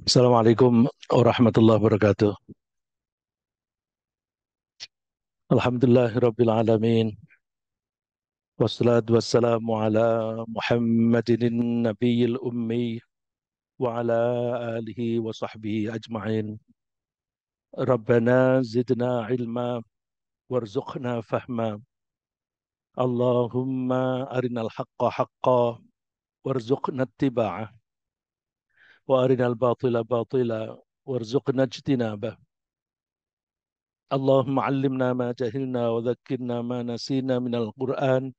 Assalamualaikum warahmatullahi wabarakatuh. Alhamdulillahirabbil alamin. Wassalatu wassalamu ala Muhammadin nabiyil ummi wa ala alihi wa sahbihi ajma'in. Rabbana zidna ilma warzuqna fahma. Allahumma arinal haqqa haqqa warzuqna ittiba'ah wa arinal batila batila warzuqna ijtinabah. Allahumma allimna ma jahilna wa dhakkirna ma nasina minal Qur'an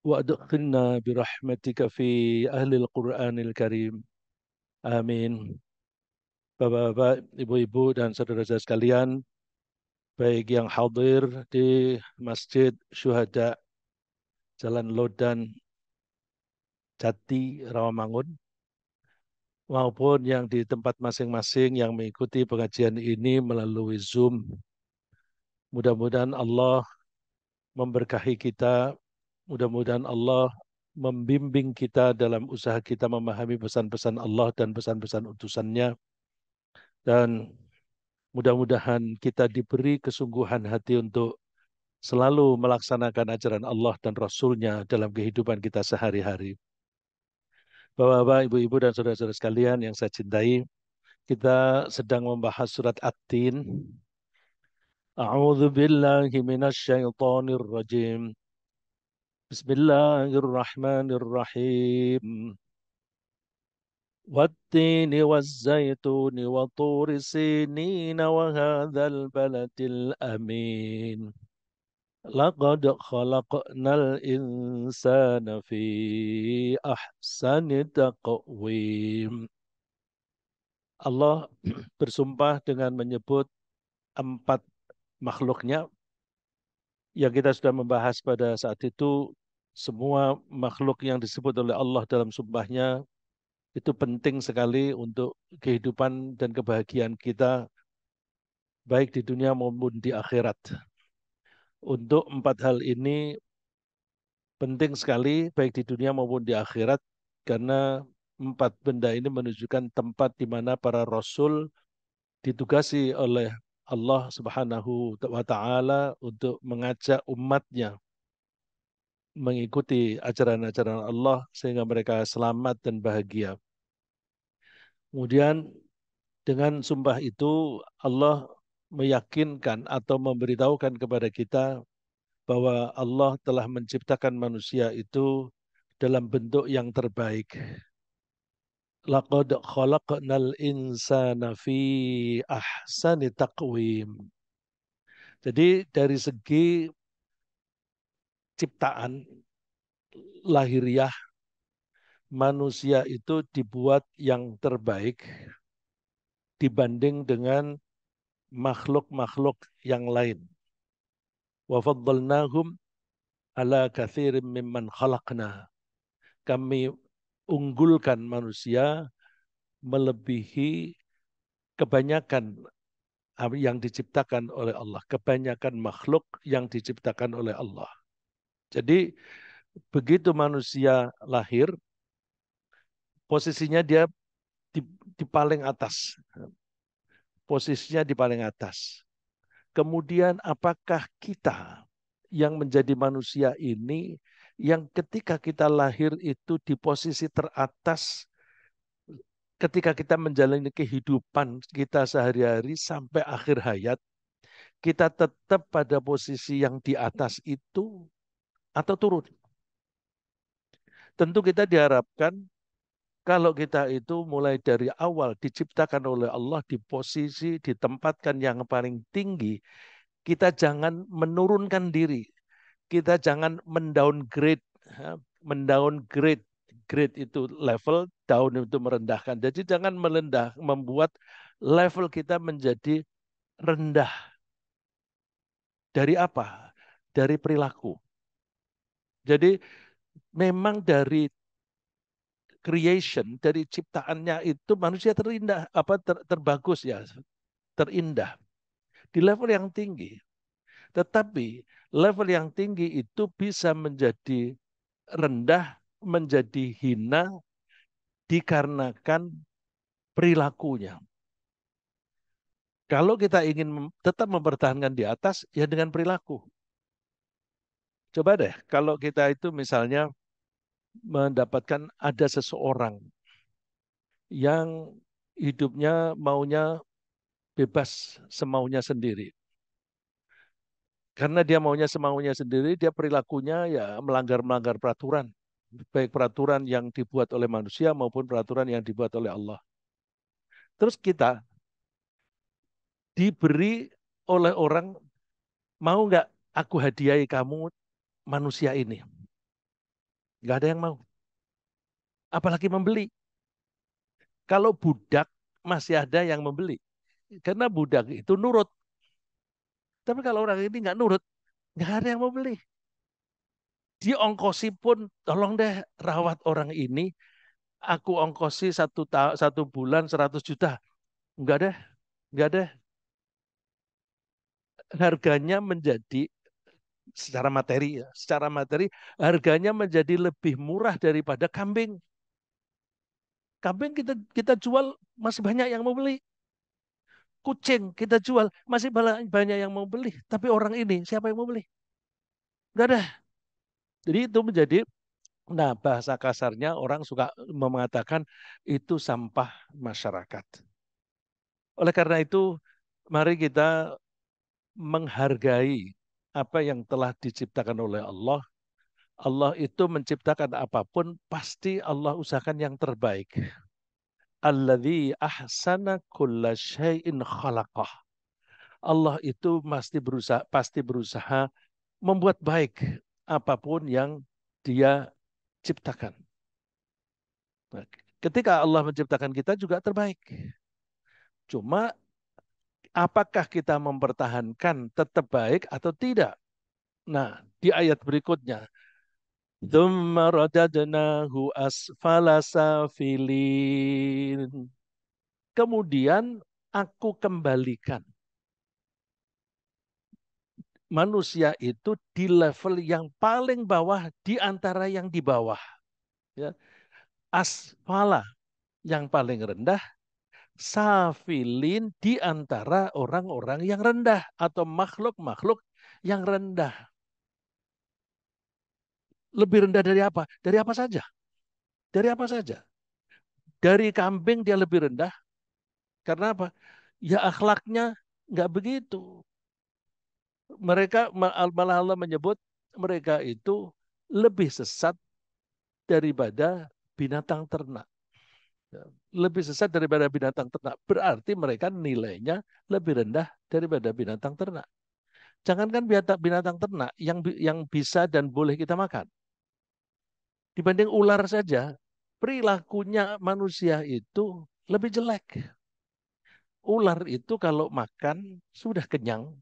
وأدخلنا برحمتك في أهل القرآن الكريم. Amin. Bapak-bapak, ibu-ibu, dan saudara-saudara sekalian, baik yang hadir di Masjid Syuhada Jalan Lodan Jati Rawamangun, maupun yang di tempat masing-masing yang mengikuti pengajian ini melalui Zoom. Mudah-mudahan Allah memberkahi kita, mudah-mudahan Allah membimbing kita dalam usaha kita memahami pesan-pesan Allah dan pesan-pesan utusannya, dan mudah-mudahan kita diberi kesungguhan hati untuk selalu melaksanakan ajaran Allah dan Rasul-Nya dalam kehidupan kita sehari-hari. Bapak-bapak, ibu-ibu, dan saudara-saudara sekalian yang saya cintai, kita sedang membahas surat At-Tin. A'udzu billahi minasyaitonir rajim. Bismillahirrahmanirrahim. والتين والزيتون وطور سينين وهذا البلد الأمين لقد خلقنا الإنسان في أحسن تقويم. Allah bersumpah dengan menyebut empat makhluknya yang kita sudah membahas pada saat itu. Semua makhluk yang disebut oleh Allah dalam sumpahnya itu penting sekali untuk kehidupan dan kebahagiaan kita, baik di dunia maupun di akhirat. Untuk empat hal ini penting sekali baik di dunia maupun di akhirat, karena empat benda ini menunjukkan tempat di mana para rasul ditugasi oleh Allah Subhanahu wa taala untuk mengajak umatnya mengikuti ajaran-ajaran Allah sehingga mereka selamat dan bahagia. Kemudian dengan sumpah itu Allah meyakinkan atau memberitahukan kepada kita bahwa Allah telah menciptakan manusia itu dalam bentuk yang terbaik. Laqad khalaqnal insana fi ahsani taqwim. Jadi dari segi ciptaan lahiriah, manusia itu dibuat yang terbaik dibanding dengan makhluk-makhluk yang lain. Wa faddalnahum ala katsirin mimman khalaqna. Kami unggulkan manusia melebihi kebanyakan yang diciptakan oleh Allah, kebanyakan makhluk yang diciptakan oleh Allah. Jadi begitu manusia lahir, posisinya dia di, di paling atas, posisinya di paling atas. Kemudian apakah kita yang menjadi manusia ini yang ketika kita lahir itu di posisi teratas, ketika kita menjalani kehidupan kita sehari-hari sampai akhir hayat, kita tetap pada posisi yang di atas itu atau turun? Tentu kita diharapkan kalau kita itu mulai dari awal diciptakan oleh Allah di posisi ditempatkan yang paling tinggi, kita jangan menurunkan diri, kita jangan mendowngrade, mendowngrade, grade itu level, down itu merendahkan. Jadi jangan membuat level kita menjadi rendah. Dari apa? Dari perilaku. Jadi memang dari creation, dari ciptaannya itu manusia terindah, terbagus ya, terindah di level yang tinggi. Tetapi level yang tinggi itu bisa menjadi rendah, menjadi hina dikarenakan perilakunya. Kalau kita ingin tetap mempertahankan di atas, ya dengan perilaku. Coba deh, kalau kita itu misalnya mendapatkan ada seseorang yang hidupnya maunya bebas semaunya sendiri. Karena dia maunya semaunya sendiri, dia perilakunya ya melanggar-melanggar peraturan. Baik peraturan yang dibuat oleh manusia maupun peraturan yang dibuat oleh Allah. Terus kita diberi oleh orang, mau nggak aku hadiahi kamu manusia ini? Nggak ada yang mau. Apalagi membeli. Kalau budak masih ada yang membeli. Karena budak itu nurut. Tapi kalau orang ini nggak nurut, nggak ada yang mau beli. Diongkosi pun, tolong deh rawat orang ini. Aku ongkosi satu bulan 100 juta. Enggak deh, enggak deh. Harganya menjadi secara materi ya, secara materi harganya menjadi lebih murah daripada kambing. Kambing kita kita jual masih banyak yang mau beli. Kucing kita jual masih banyak yang mau beli. Tapi orang ini siapa yang mau beli? Enggak ada. Jadi itu menjadi, nah bahasa kasarnya orang suka mengatakan itu sampah masyarakat. Oleh karena itu, mari kita menghargai apa yang telah diciptakan oleh Allah. Allah itu menciptakan apapun, pasti Allah usahakan yang terbaik. Alladzi ahsana kulla syai'in khalaqah. Allah itu pasti berusaha membuat baik apapun yang Dia ciptakan. Nah, ketika Allah menciptakan kita juga terbaik. Cuma apakah kita mempertahankan tetap baik atau tidak? Nah, di ayat berikutnya, "Tsumma radadnahu asfala safilin." Kemudian aku kembalikan manusia itu di level yang paling bawah di antara yang di bawah. Ya. Asfala yang paling rendah, safilin di antara orang-orang yang rendah atau makhluk-makhluk yang rendah. Lebih rendah dari apa? Dari apa saja? Dari apa saja? Dari kambing dia lebih rendah. Karena apa? Ya akhlaknya nggak begitu. Mereka malah Allah menyebut mereka itu lebih sesat daripada binatang ternak. Ya, lebih sesat daripada binatang ternak. Berarti mereka nilainya lebih rendah daripada binatang ternak. Jangankan binatang ternak yang bisa dan boleh kita makan. Dibanding ular saja, perilakunya manusia itu lebih jelek. Ular itu kalau makan sudah kenyang,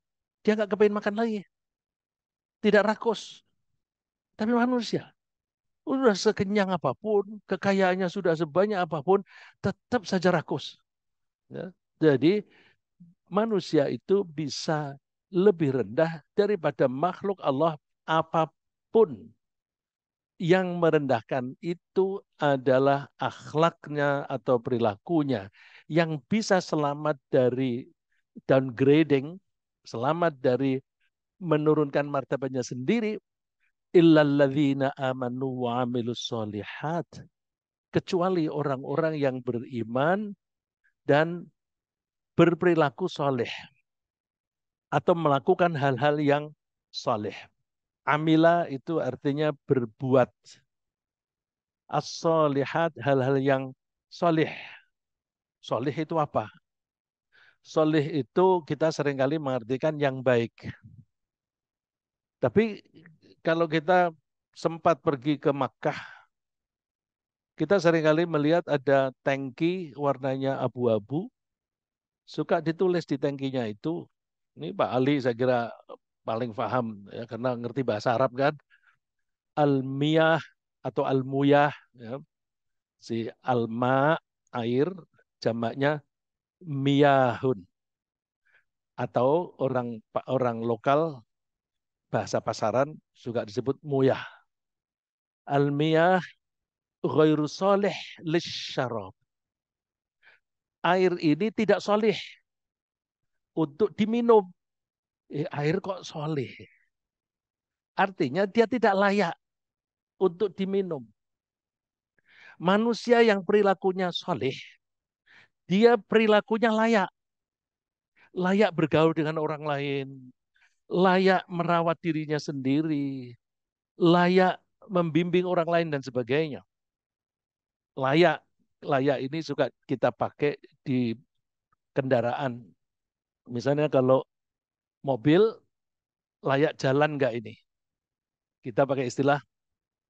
dia nggak kepengen makan lagi. Tidak rakus. Tapi manusia, sudah sekenyang apapun, kekayaannya sudah sebanyak apapun, tetap saja rakus. Ya. Jadi manusia itu bisa lebih rendah daripada makhluk Allah apapun. Yang merendahkan itu adalah akhlaknya atau perilakunya. Yang bisa selamat dari downgrading, selamat dari menurunkan martabatnya sendiri, illalladzina amanu wa amilus solihat. Kecuali orang-orang yang beriman dan berperilaku soleh atau melakukan hal-hal yang soleh. Amila itu artinya berbuat. As-solihat, hal-hal yang soleh. Soleh itu apa? Soleh itu kita seringkali mengartikan yang baik. Tapi kalau kita sempat pergi ke Makkah, kita seringkali melihat ada tangki warnanya abu-abu, suka ditulis di tangkinya itu, ini Pak Ali saya kira paling paham ya karena ngerti bahasa Arab kan, al-miyah atau al-muyah ya. Si alma air jamaknya miyahun atau orang orang lokal bahasa pasaran juga disebut muyah. Al-miyah ghairu salih lisyarab. air ini tidak soleh untuk diminum. Air kok soleh? Artinya dia tidak layak untuk diminum. Manusia yang perilakunya soleh, dia perilakunya layak. Layak bergaul dengan orang lain. Layak merawat dirinya sendiri. Layak membimbing orang lain dan sebagainya. Layak. Layak ini juga kita pakai di kendaraan. Misalnya kalau mobil, layak jalan nggak ini? Kita pakai istilah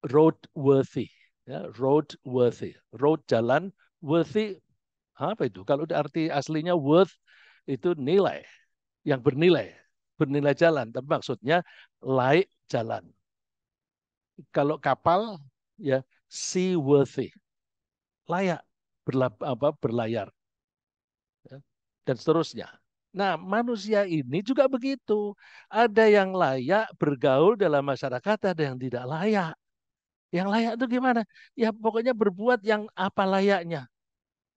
roadworthy. Ya, roadworthy. Road jalan, worthy apa itu? Kalau arti aslinya worth itu nilai, yang bernilai, bernilai jalan. Tapi maksudnya layak jalan. Kalau kapal ya seaworthy, layak berlayar ya, dan seterusnya. Nah, manusia ini juga begitu. Ada yang layak bergaul dalam masyarakat, ada yang tidak layak. Yang layak itu gimana? Ya pokoknya berbuat yang apa layaknya.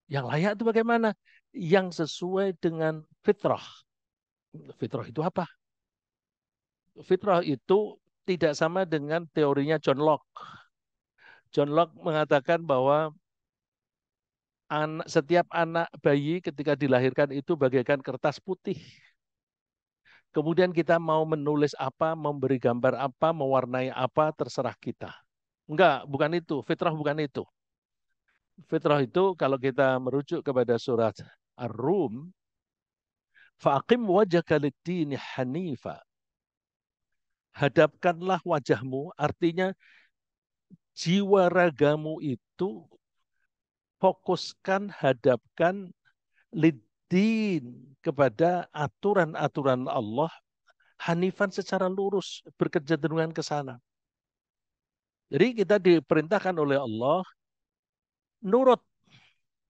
Yang layak itu bagaimana? Yang sesuai dengan fitrah. Fitrah itu apa? Fitrah itu tidak sama dengan teorinya John Locke. John Locke mengatakan bahwa setiap anak bayi ketika dilahirkan itu bagaikan kertas putih. Kemudian kita mau menulis apa, memberi gambar apa, mewarnai apa, terserah kita. Enggak, bukan itu. Fitrah bukan itu. Fitrah itu kalau kita merujuk kepada surat Ar-Rum, faqim wajhaka lid-dini hanifa. Hadapkanlah wajahmu, artinya jiwa ragamu itu fokuskan, hadapkan lid-din kepada aturan-aturan Allah hanifan secara lurus, berkecenderungan ke sana. Jadi kita diperintahkan oleh Allah nurut.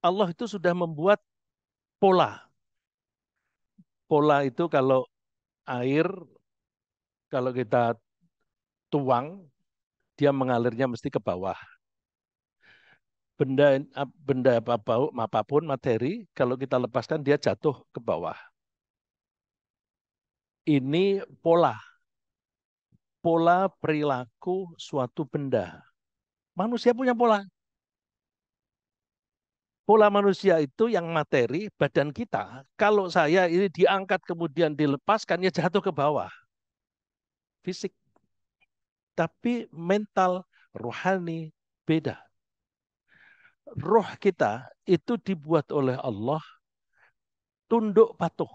Allah itu sudah membuat pola. Pola itu kalau air, kalau kita tuang, dia mengalirnya mesti ke bawah. Benda benda apapun materi, kalau kita lepaskan dia jatuh ke bawah. Ini pola, pola perilaku suatu benda. Manusia punya pola. Pola manusia itu yang materi, badan kita. Kalau saya ini diangkat kemudian dilepaskan, ya jatuh ke bawah. Fisik. Tapi mental, rohani, beda. Roh kita itu dibuat oleh Allah tunduk patuh,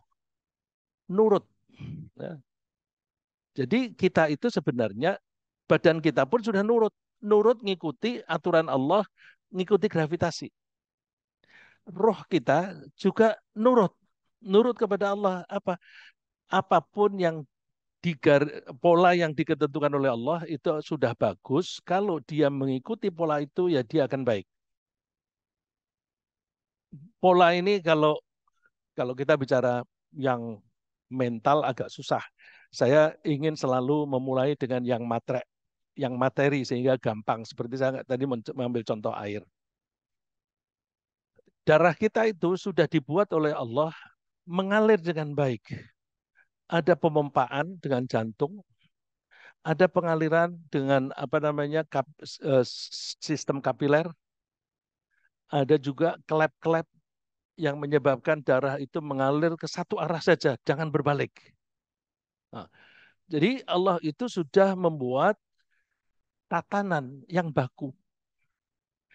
nurut. Ya. Jadi kita itu sebenarnya badan kita pun sudah nurut, nurut ngikuti aturan Allah, ngikuti gravitasi. Roh kita juga nurut, nurut kepada Allah apa apapun yang pola yang diketentukan oleh Allah itu sudah bagus. Kalau dia mengikuti pola itu ya dia akan baik. Pola ini kalau kita bicara yang mental agak susah. Saya ingin selalu memulai dengan yang materi sehingga gampang. Seperti saya tadi mengambil contoh air. Darah kita itu sudah dibuat oleh Allah mengalir dengan baik. Ada pemompan dengan jantung, ada pengaliran dengan apa namanya sistem kapiler, ada juga klep-klep yang menyebabkan darah itu mengalir ke satu arah saja, jangan berbalik. Nah, jadi Allah itu sudah membuat tatanan yang baku.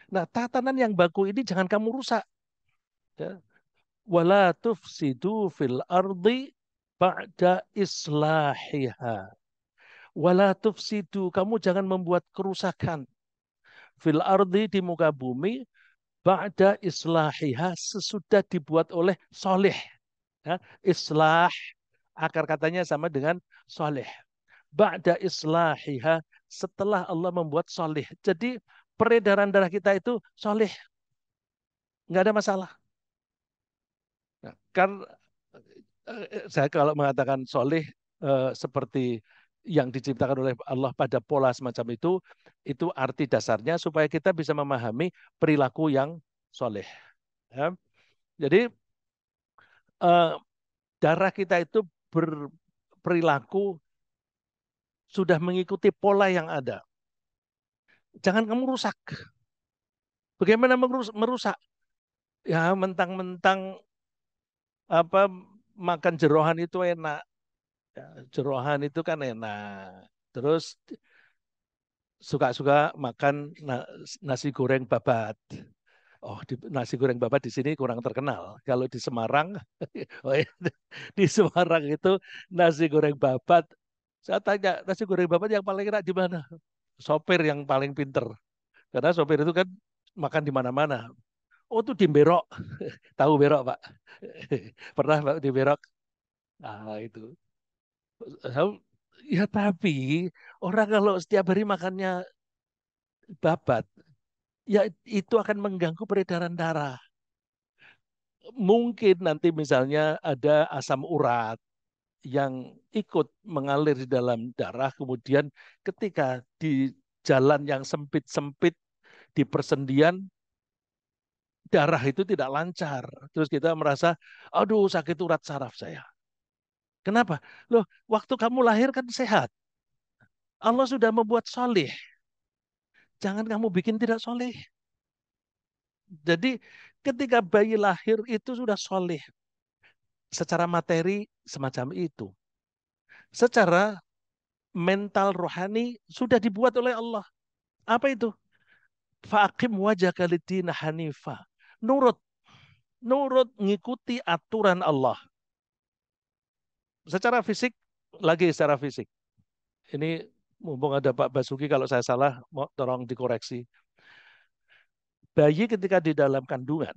Nah, tatanan yang baku ini jangan kamu rusak. Ya. Wala tufsidu fil ardi ba'da islahiha. Wala tufsidu, kamu jangan membuat kerusakan. Fil ardi di muka bumi, ba'da islahiha sesudah dibuat oleh soleh. Ya, islah, akar katanya sama dengan soleh. Ba'da islahiha setelah Allah membuat soleh. Jadi peredaran darah kita itu soleh, nggak ada masalah. Nah, kan saya kalau mengatakan soleh seperti yang diciptakan oleh Allah pada pola semacam itu arti dasarnya supaya kita bisa memahami perilaku yang soleh. Ya. Jadi eh, darah kita itu berperilaku sudah mengikuti pola yang ada. Jangan kamu rusak. Bagaimana merusak? Ya mentang-mentang apa makan jeroan itu enak. Ya, jeroan itu kan enak. Terus suka-suka makan nasi goreng babat. Oh, nasi goreng babat di sini kurang terkenal. Kalau di Semarang, oh iya, di Semarang itu nasi goreng babat. Saya tanya, nasi goreng babat yang paling enak di mana? Sopir yang paling pinter. Karena sopir itu kan makan di mana-mana. Oh, itu di Berok. Tahu Berok, Pak? Pernah, Pak, di Berok? Ah, itu. Ya, tapi orang kalau setiap hari makannya babat, ya itu akan mengganggu peredaran darah. Mungkin nanti misalnya ada asam urat yang ikut mengalir di dalam darah, kemudian ketika di jalan yang sempit-sempit di persendian, darah itu tidak lancar. Terus kita merasa, aduh sakit urat saraf saya. Kenapa? Loh, waktu kamu lahir kan sehat. Allah sudah membuat soleh. Jangan kamu bikin tidak soleh. Jadi ketika bayi lahir itu sudah soleh. Secara materi semacam itu. Secara mental rohani sudah dibuat oleh Allah. Apa itu? Faqim wajah kalidina hanifa. Nurut, nurut ngikuti aturan Allah. Secara fisik, lagi secara fisik. Ini mumpung ada Pak Basuki, kalau saya salah, mau tolong dikoreksi. Bayi ketika di dalam kandungan,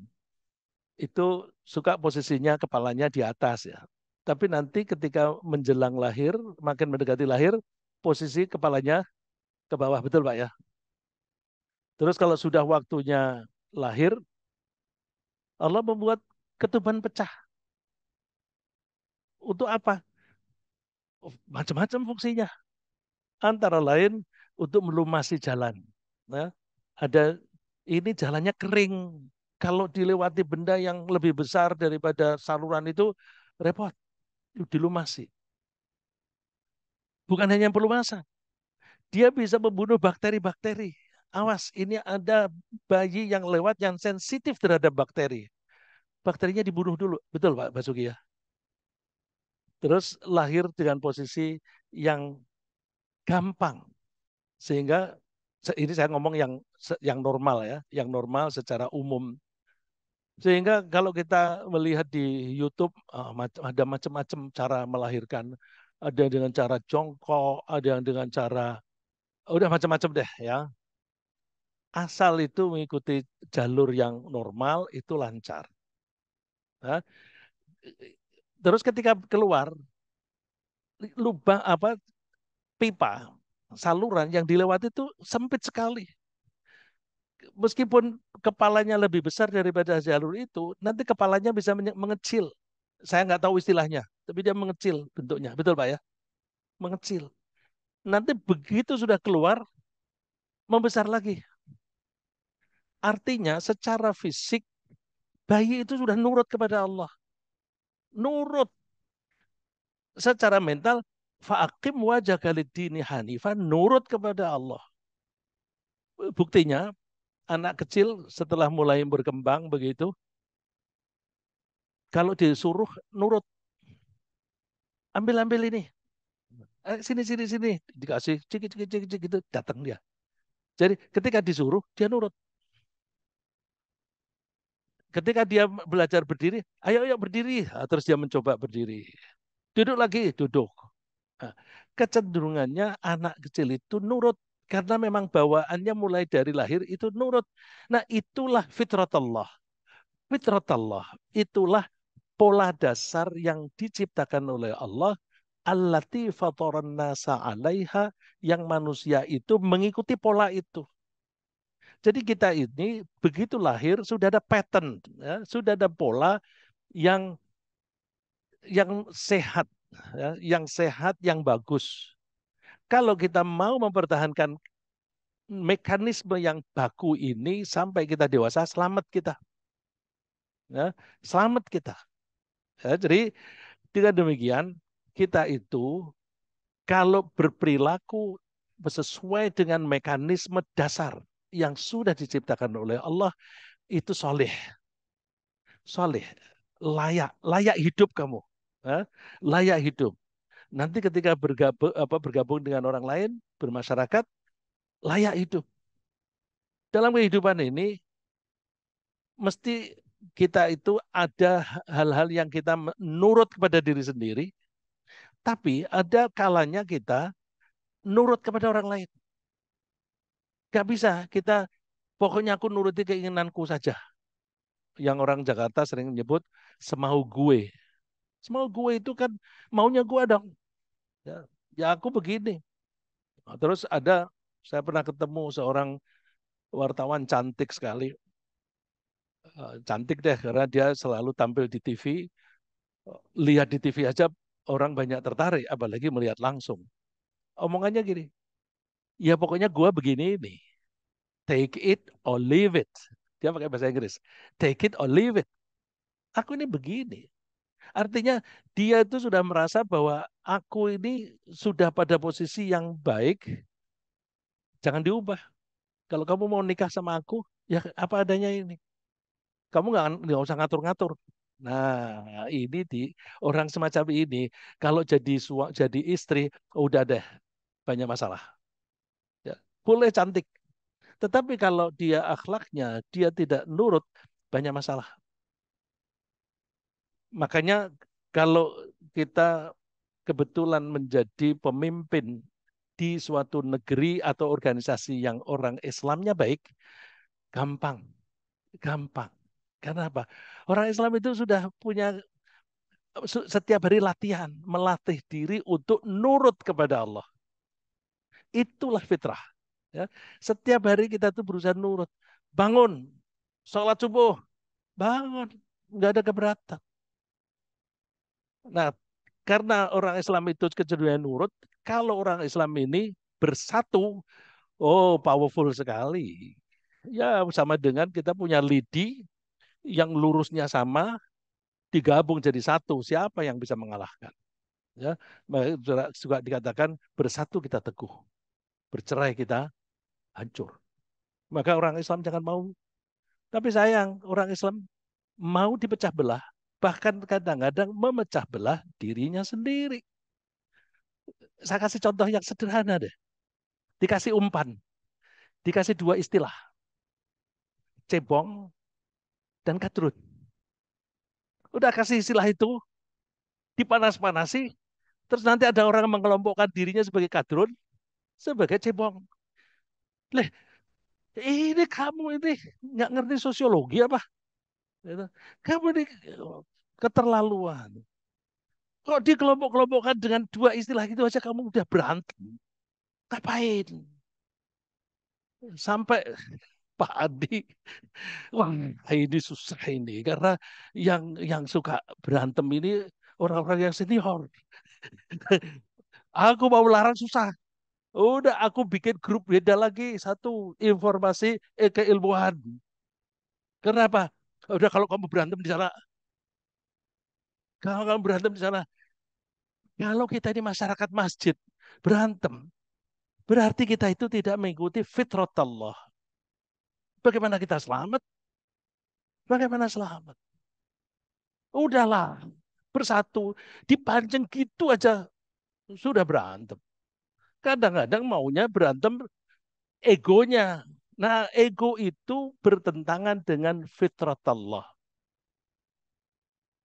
itu suka posisinya kepalanya di atas ya. Tapi nanti ketika menjelang lahir, makin mendekati lahir, posisi kepalanya ke bawah, betul Pak ya? Terus kalau sudah waktunya lahir, Allah membuat ketuban pecah. Untuk apa? Macam-macam fungsinya. Antara lain untuk melumasi jalan. Nah, ada ini jalannya kering. Kalau dilewati benda yang lebih besar daripada saluran itu repot, dilumasi. Bukan hanya pelumasan, dia bisa membunuh bakteri-bakteri. Awas, ini ada bayi yang lewat yang sensitif terhadap bakteri. Bakterinya dibunuh dulu. Betul Pak Basuki ya? Terus lahir dengan posisi yang gampang. Sehingga ini saya ngomong yang normal ya, yang normal secara umum. Sehingga kalau kita melihat di YouTube ada macam-macam cara melahirkan. Ada yang dengan cara jongkok, ada yang dengan cara udah macam-macam deh ya. Asal itu mengikuti jalur yang normal itu lancar. Nah, terus ketika keluar lubang apa pipa saluran yang dilewati itu sempit sekali. Meskipun kepalanya lebih besar daripada jalur itu, nanti kepalanya bisa mengecil. Saya nggak tahu istilahnya, tapi dia mengecil bentuknya. Betul Pak ya? Mengecil. Nanti begitu sudah keluar, membesar lagi. Artinya secara fisik, bayi itu sudah nurut kepada Allah. Nurut. Secara mental, fa'akim wajah dini hanifan, nurut kepada Allah. Buktinya, anak kecil setelah mulai berkembang begitu, kalau disuruh nurut, ambil-ambil ini, sini sini sini dikasih cik cik cik cik gitu datang dia. Jadi ketika disuruh dia nurut. Ketika dia belajar berdiri, ayo ayo berdiri. Nah, terus dia mencoba berdiri. Duduk lagi, duduk. Nah, kecenderungannya anak kecil itu nurut karena memang bawaannya mulai dari lahir itu nurut. Nah, itulah fitrat Allah. Fitrat Allah itulah pola dasar yang diciptakan oleh Allah allati fataran nasa 'alaiha yang manusia itu mengikuti pola itu. Jadi kita ini begitu lahir sudah ada pattern, ya, sudah ada pola yang sehat, ya, yang bagus. Kalau kita mau mempertahankan mekanisme yang baku ini sampai kita dewasa, selamat kita. Ya, selamat kita. Ya, jadi dengan demikian kita itu kalau berperilaku sesuai dengan mekanisme dasar yang sudah diciptakan oleh Allah itu soleh, soleh, layak hidup kamu, ya, layak hidup. Nanti ketika bergabung dengan orang lain, bermasyarakat, layak hidup. Dalam kehidupan ini mesti kita itu ada hal-hal yang kita nurut kepada diri sendiri, tapi ada kalanya kita nurut kepada orang lain. Gak bisa kita, pokoknya aku nuruti keinginanku saja. Yang orang Jakarta sering menyebut semau gue. Semau gue itu kan maunya gue dong. Ya, ya aku begini. Nah, terus ada, saya pernah ketemu seorang wartawan cantik sekali. Cantik deh karena dia selalu tampil di TV. Lihat di TV aja orang banyak tertarik, apalagi melihat langsung. Omongannya gini, ya pokoknya gue begini ini. Take it or leave it. Dia pakai bahasa Inggris. Take it or leave it. Aku ini begini. Artinya dia itu sudah merasa bahwa aku ini sudah pada posisi yang baik, jangan diubah. Kalau kamu mau nikah sama aku, ya apa adanya ini. Kamu nggak usah ngatur-ngatur. Nah, ini di orang semacam ini, kalau jadi istri, udah deh banyak masalah. Ya, boleh cantik, tetapi kalau dia akhlaknya, dia tidak nurut, banyak masalah. Makanya kalau kita kebetulan menjadi pemimpin di suatu negeri atau organisasi yang orang Islamnya baik, gampang, gampang. Karena apa? Orang Islam itu sudah punya setiap hari latihan, melatih diri untuk nurut kepada Allah. Itulah fitrah. Ya. Setiap hari kita tuh berusaha nurut. Bangun, sholat subuh, bangun, nggak ada keberatan. Nah, karena orang Islam itu kecenderungan nurut, kalau orang Islam ini bersatu, oh powerful sekali. Ya sama dengan kita punya lidi yang lurusnya sama, digabung jadi satu. Siapa yang bisa mengalahkan? Ya, juga dikatakan bersatu kita teguh, bercerai kita hancur. Maka orang Islam jangan mau. Tapi sayang, orang Islam mau dipecah belah, bahkan kadang-kadang memecah belah dirinya sendiri. Saya kasih contoh yang sederhana deh. Dikasih umpan, dikasih dua istilah, cebong dan kadrun. Udah kasih istilah itu, dipanas-panasi, terus nanti ada orang yang mengelompokkan dirinya sebagai kadrun, sebagai cebong. Leh, ini kamu ini nggak ngerti sosiologi apa? Gitu. Kamu ini keterlaluan. Kok dikelompok-kelompokkan dengan dua istilah itu aja kamu udah berantem. Ngapain? Sampai Pak Adi, wah ini susah ini karena yang suka berantem ini orang-orang yang senior. Aku mau larang susah. Udah aku bikin grup beda lagi satu informasi keilmuan. Kenapa? Udah kalau kamu berantem di sana, kalau kamu berantem di sana, kalau kita ini masyarakat masjid berantem, berarti kita itu tidak mengikuti fitrat Allah. Bagaimana kita selamat? Bagaimana selamat? Udahlah, bersatu, dipancing gitu aja sudah berantem. Kadang-kadang maunya berantem egonya. Nah, ego itu bertentangan dengan fitrat Allah.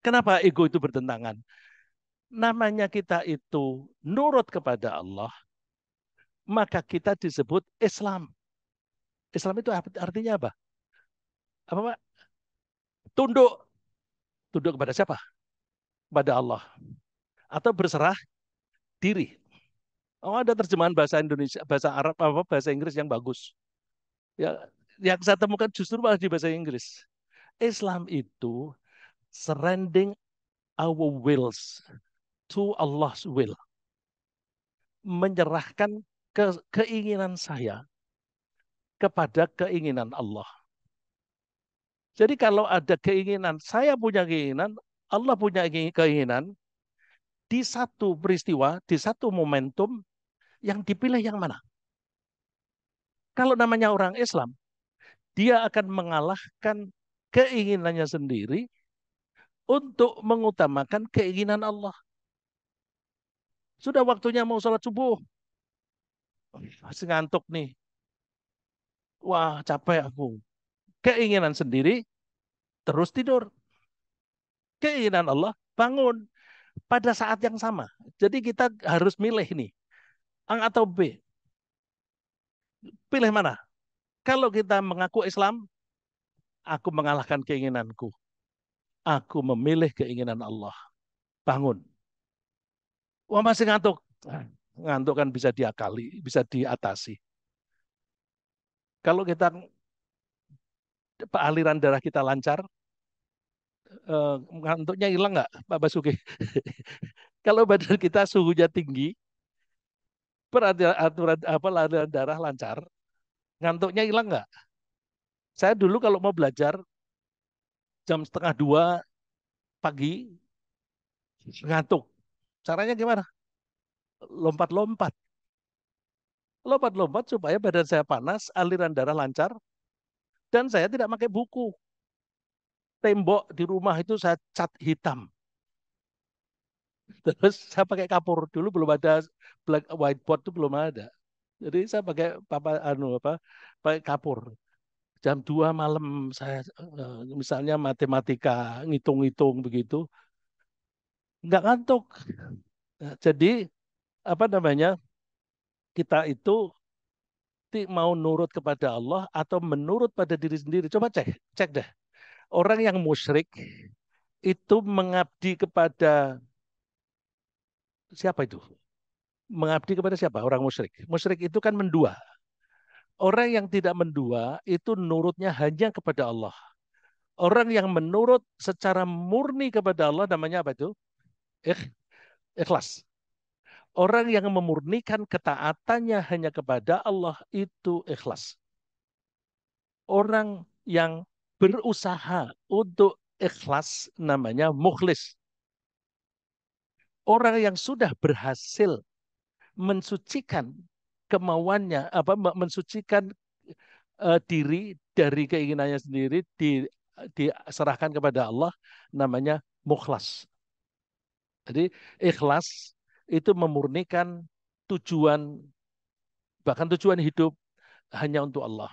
Kenapa ego itu bertentangan? Namanya kita itu nurut kepada Allah, maka kita disebut Islam. Islam itu artinya apa? Apa Pak? Tunduk. Tunduk kepada siapa? Pada Allah. Atau berserah diri. Oh, ada terjemahan bahasa Indonesia, bahasa Arab, apa bahasa Inggris yang bagus. Ya, yang saya temukan justru malah di bahasa Inggris. Islam itu surrendering our wills to Allah's will. Menyerahkan keinginan saya kepada keinginan Allah. Jadi kalau ada keinginan, saya punya keinginan, Allah punya keinginan, di satu peristiwa, di satu momentum, yang dipilih yang mana? Kalau namanya orang Islam, dia akan mengalahkan keinginannya sendiri untuk mengutamakan keinginan Allah. Sudah waktunya mau sholat subuh, masih ngantuk nih. Wah, capek aku. Keinginan sendiri, terus tidur. Keinginan Allah, bangun pada saat yang sama. Jadi kita harus milih nih, A atau B. Pilih mana? Kalau kita mengaku Islam, aku mengalahkan keinginanku. Aku memilih keinginan Allah. Bangun. Wah, masih ngantuk. Ngantuk kan bisa diakali, bisa diatasi. Kalau kita aliran darah kita lancar, ngantuknya hilang nggak, Pak Basuki? Kalau badan kita suhunya tinggi, peraturan apa aliran darah lancar, ngantuknya hilang nggak? Saya dulu kalau mau belajar jam setengah 2 pagi ngantuk. Caranya gimana? Lompat-lompat. Lompat-lompat supaya badan saya panas, aliran darah lancar, dan saya tidak pakai buku. Tembok di rumah itu saya cat hitam. Terus saya pakai kapur. Dulu belum ada black whiteboard itu belum ada. Jadi saya pakai pakai kapur. Jam 2 malam saya misalnya matematika, ngitung-ngitung begitu, nggak ngantuk. Nah, jadi apa namanya? Kita itu mau nurut kepada Allah atau menurut pada diri sendiri. Coba cek, cek deh. Orang yang musyrik itu mengabdi kepada siapa itu? Mengabdi kepada siapa? Orang musyrik. Musyrik itu kan mendua. Orang yang tidak mendua itu nurutnya hanya kepada Allah. Orang yang menurut secara murni kepada Allah namanya apa itu? Ikhlas. Orang yang memurnikan ketaatannya hanya kepada Allah itu ikhlas. Orang yang berusaha untuk ikhlas namanya mukhlis. Orang yang sudah berhasil mensucikan kemauannya, mensucikan diri dari keinginannya sendiri diserahkan kepada Allah namanya mukhlas. Jadi ikhlas itu memurnikan tujuan bahkan tujuan hidup hanya untuk Allah.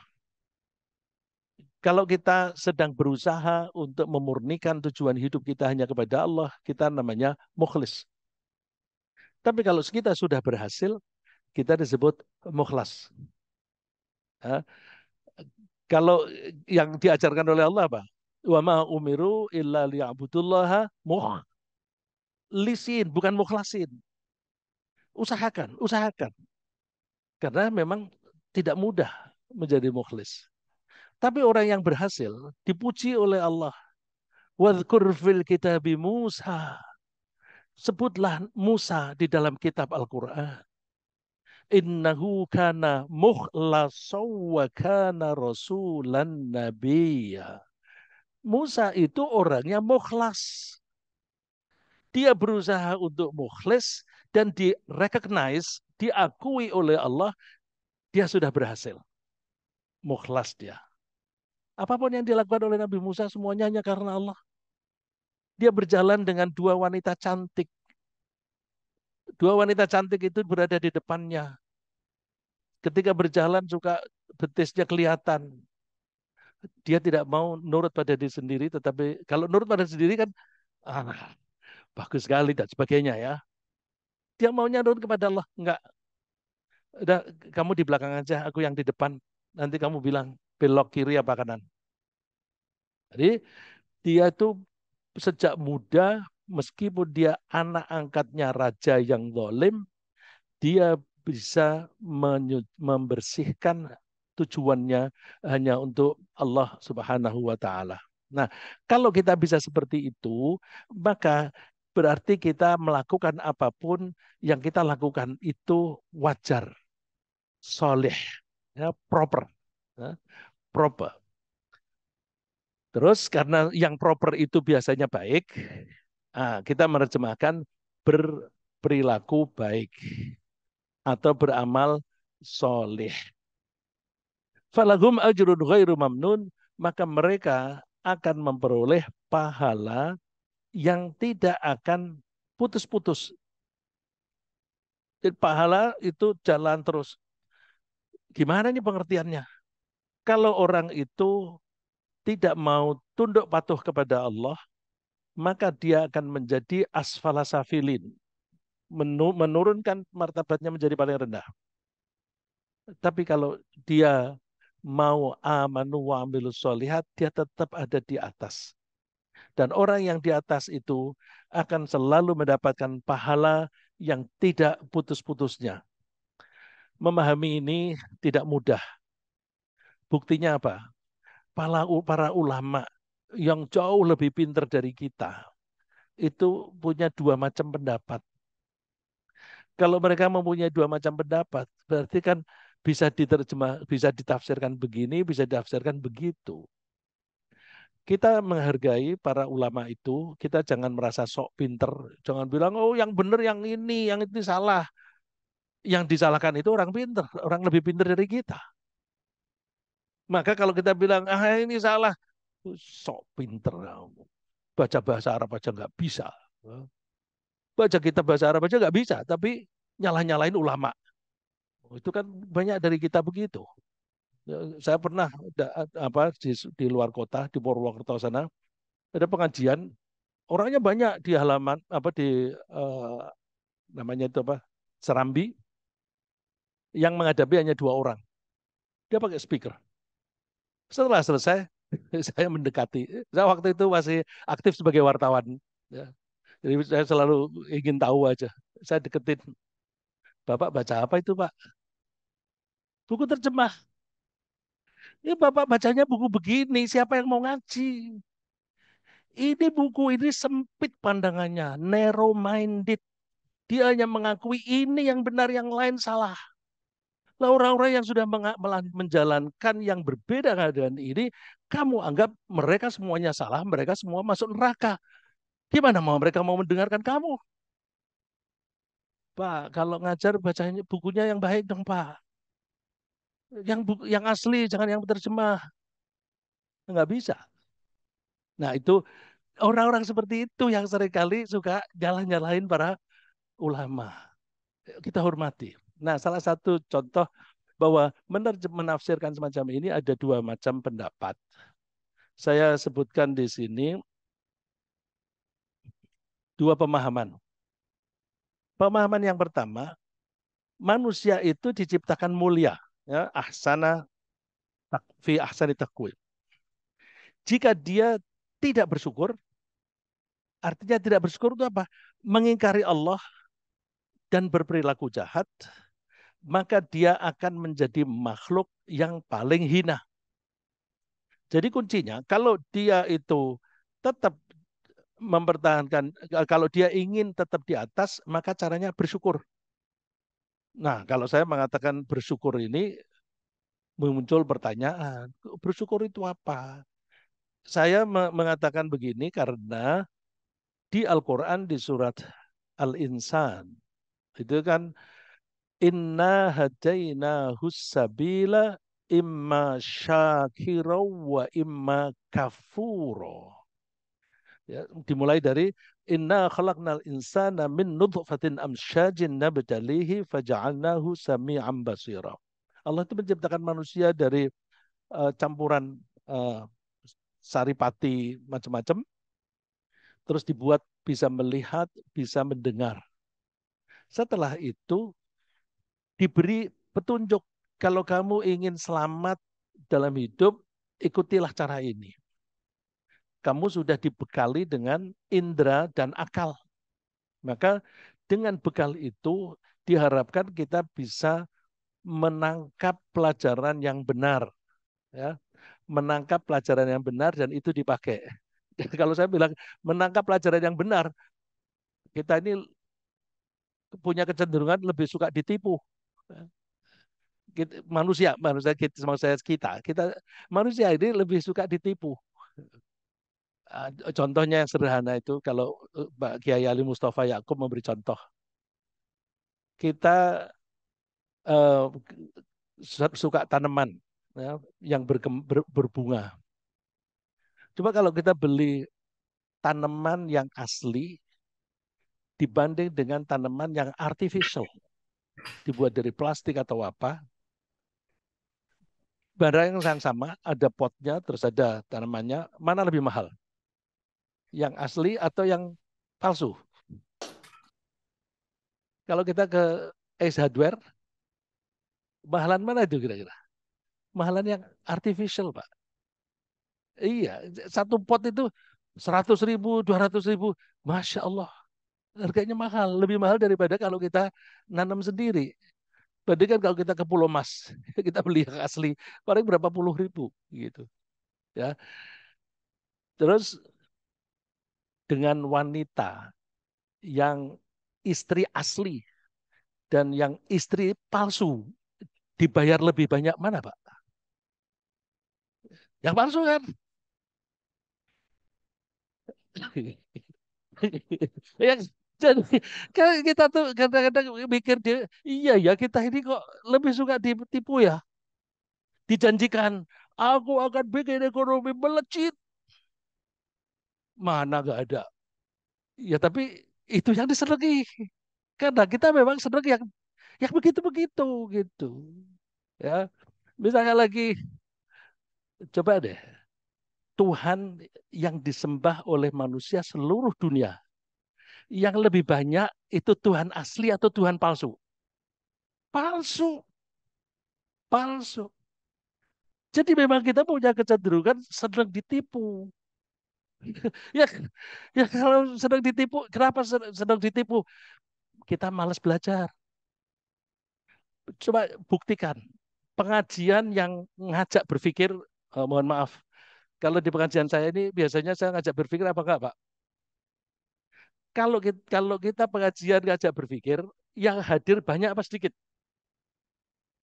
Kalau kita sedang berusaha untuk memurnikan tujuan hidup kita hanya kepada Allah, kita namanya mukhlis. Tapi kalau kita sudah berhasil, kita disebut mukhlas. Ya. Kalau yang diajarkan oleh Allah apa? Wa ma umiru illa liya'budullaha mukhlisin, bukan mukhlasin. Usahakan, usahakan. Karena memang tidak mudah menjadi mukhlis. Tapi orang yang berhasil dipuji oleh Allah. Wadhkur fil kitabi Musa. Sebutlah Musa di dalam kitab Al-Quran. Innahu kana mukhlasaw wa kana rasulan nabiyya. Musa itu orangnya mukhlas. Dia berusaha untuk mukhlis dan di-recognize, diakui oleh Allah, dia sudah berhasil. Mukhlas dia. Apapun yang dilakukan oleh Nabi Musa semuanya hanya karena Allah. Dia berjalan dengan dua wanita cantik. Dua wanita cantik itu berada di depannya. Ketika berjalan suka betisnya kelihatan. Dia tidak mau nurut pada diri sendiri, tetapi kalau nurut pada diri sendiri kan ah, bagus sekali dan sebagainya ya. Dia maunya nurut kepada Allah. Enggak, udah kamu di belakang aja, aku yang di depan. Nanti kamu bilang belok kiri apa kanan. Jadi dia itu sejak muda, meskipun dia anak angkatnya raja yang zalim, dia bisa membersihkan tujuannya hanya untuk Allah Subhanahu wa taala. Nah, kalau kita bisa seperti itu, maka berarti kita melakukan apapun yang kita lakukan itu wajar, soleh, ya, proper, ya, proper. Terus karena yang proper itu biasanya baik, kita menerjemahkan berperilaku baik atau beramal soleh. Falahum ajrun ghairu mamnun, maka mereka akan memperoleh pahala yang tidak akan putus-putus. Pahala itu jalan terus. Gimana ini pengertiannya? Kalau orang itu tidak mau tunduk patuh kepada Allah, maka dia akan menjadi asfala safilin, menurunkan martabatnya menjadi paling rendah. Tapi kalau dia mau amanu wa amilus solihat, dia tetap ada di atas. Dan orang yang di atas itu akan selalu mendapatkan pahala yang tidak putus-putusnya. Memahami ini tidak mudah. Buktinya apa? Para ulama yang jauh lebih pintar dari kita itu punya dua macam pendapat. Kalau mereka mempunyai dua macam pendapat, berarti kan bisa diterjemah, bisa ditafsirkan begini, bisa ditafsirkan begitu. Kita menghargai para ulama itu, kita jangan merasa sok pinter, jangan bilang oh yang benar yang ini salah. Yang disalahkan itu orang pinter, orang lebih pinter dari kita. Maka kalau kita bilang ini salah, sok pinter kamu. Baca bahasa Arab aja nggak bisa. Baca kita bahasa Arab aja nggak bisa, tapi nyalah-nyalahin ulama. Itu kan banyak dari kita begitu. Saya pernah di luar kota di Purwokerto sana ada pengajian, orangnya banyak di halaman namanya itu apa, Serambi, yang menghadapi hanya dua orang. Dia pakai speaker. Setelah selesai, saya mendekati. Saya waktu itu masih aktif sebagai wartawan. Ya. Jadi saya selalu ingin tahu aja. Saya deketin, Bapak baca apa itu Pak? Buku terjemah. Ini Bapak bacanya buku begini, siapa yang mau ngaji? Ini buku ini sempit pandangannya, narrow minded. Dia hanya mengakui ini yang benar, yang lain salah. Lah orang-orang yang sudah menjalankan yang berbeda dengan ini, kamu anggap mereka semuanya salah, mereka semua masuk neraka. Gimana mau mereka mau mendengarkan kamu? Pak, kalau ngajar bacanya bukunya yang baik dong, Pak. Yang asli, jangan yang terjemah. Nggak bisa. Nah, itu orang-orang seperti itu yang seringkali suka jalan-nyalain para ulama. Kita hormati. Nah, salah satu contoh bahwa menafsirkan semacam ini ada dua macam pendapat. Saya sebutkan di sini dua pemahaman. Pemahaman yang pertama, manusia itu diciptakan mulia, ya, fi ahsani taqwim. Jika dia tidak bersyukur, artinya tidak bersyukur itu apa? Mengingkari Allah dan berperilaku jahat, maka dia akan menjadi makhluk yang paling hina. Jadi kuncinya, kalau dia itu tetap mempertahankan, kalau dia ingin tetap di atas, maka caranya bersyukur. Nah, kalau saya mengatakan bersyukur ini, muncul pertanyaan, bersyukur itu apa? Saya mengatakan begini karena di Al-Quran di surat Al-Insan, itu kan inna hadaina hussabila imma syakira wa imma kafuro. Ya, dimulai dari inna khalaqnal insana min nutfatin amsyajin nabtalihi faja'alnahu sami'an basira. Allah itu menciptakan manusia dari campuran uh, saripati macam-macam, terus dibuat bisa melihat, bisa mendengar. Setelah itu diberi petunjuk, kalau kamu ingin selamat dalam hidup, ikutilah cara ini. Kamu sudah dibekali dengan indera dan akal. Maka dengan bekal itu diharapkan kita bisa menangkap pelajaran yang benar, ya, menangkap pelajaran yang benar dan itu dipakai. Dan kalau saya bilang menangkap pelajaran yang benar, kita ini punya kecenderungan lebih suka ditipu. Manusia kita manusia ini lebih suka ditipu. Contohnya yang sederhana itu kalau Pak Kiai Ali Mustafa Yakub memberi contoh, kita eh, suka tanaman ya, yang berbunga. Coba kalau kita beli tanaman yang asli dibanding dengan tanaman yang artificial, dibuat dari plastik atau apa, barang yang sama, ada potnya, terus ada tanamannya, mana lebih mahal? Yang asli atau yang palsu? Kalau kita ke Ace Hardware, mahalan mana itu kira-kira? Mahalan yang artificial, Pak. Iya, satu pot itu 100.000, 200.000, Masya Allah, harganya mahal. Lebih mahal daripada kalau kita nanam sendiri. Bandingkan kalau kita ke Pulau Mas, kita beli yang asli, paling berapa puluh ribu gitu. Ya, terus dengan wanita yang istri asli dan yang istri palsu, dibayar lebih banyak mana, Pak? Yang palsu kan? Ya, jadi kan kita tuh kadang-kadang mikir dia, iya ya kita ini kok lebih suka ditipu ya. Dijanjikan, aku akan bikin ekonomi melejit. Mana nggak ada. Ya tapi itu yang disenangi. Karena kita memang senang yang begitu-begitu gitu. Ya, misalnya lagi coba deh Tuhan yang disembah oleh manusia seluruh dunia. Yang lebih banyak itu Tuhan asli atau Tuhan palsu? Palsu, palsu. Jadi memang kita punya kecenderungan sedang ditipu. Ya, ya kalau sedang ditipu, kenapa sedang ditipu? Kita malas belajar. Coba buktikan. Pengajian yang ngajak berpikir, mohon maaf, kalau di pengajian saya ini biasanya saya ngajak berpikir apa enggak, Pak? Kalau kita pengajian ngajak berpikir, yang hadir banyak apa sedikit?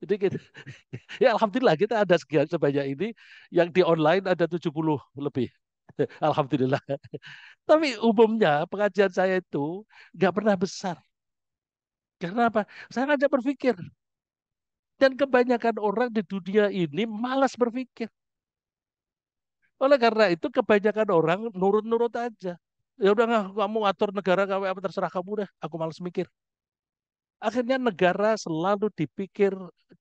Jadi kita, ya alhamdulillah kita ada sekian sebanyak ini, yang di online ada 70 lebih. Alhamdulillah. Tapi umumnya pengajian saya itu nggak pernah besar. Karena apa? Saya ngajak berpikir. Dan kebanyakan orang di dunia ini malas berpikir. Oleh karena itu kebanyakan orang nurut-nurut aja. Ya udah nggak, kamu atur negara kamu apa terserah kamu deh. Aku malas mikir. Akhirnya negara selalu dipikir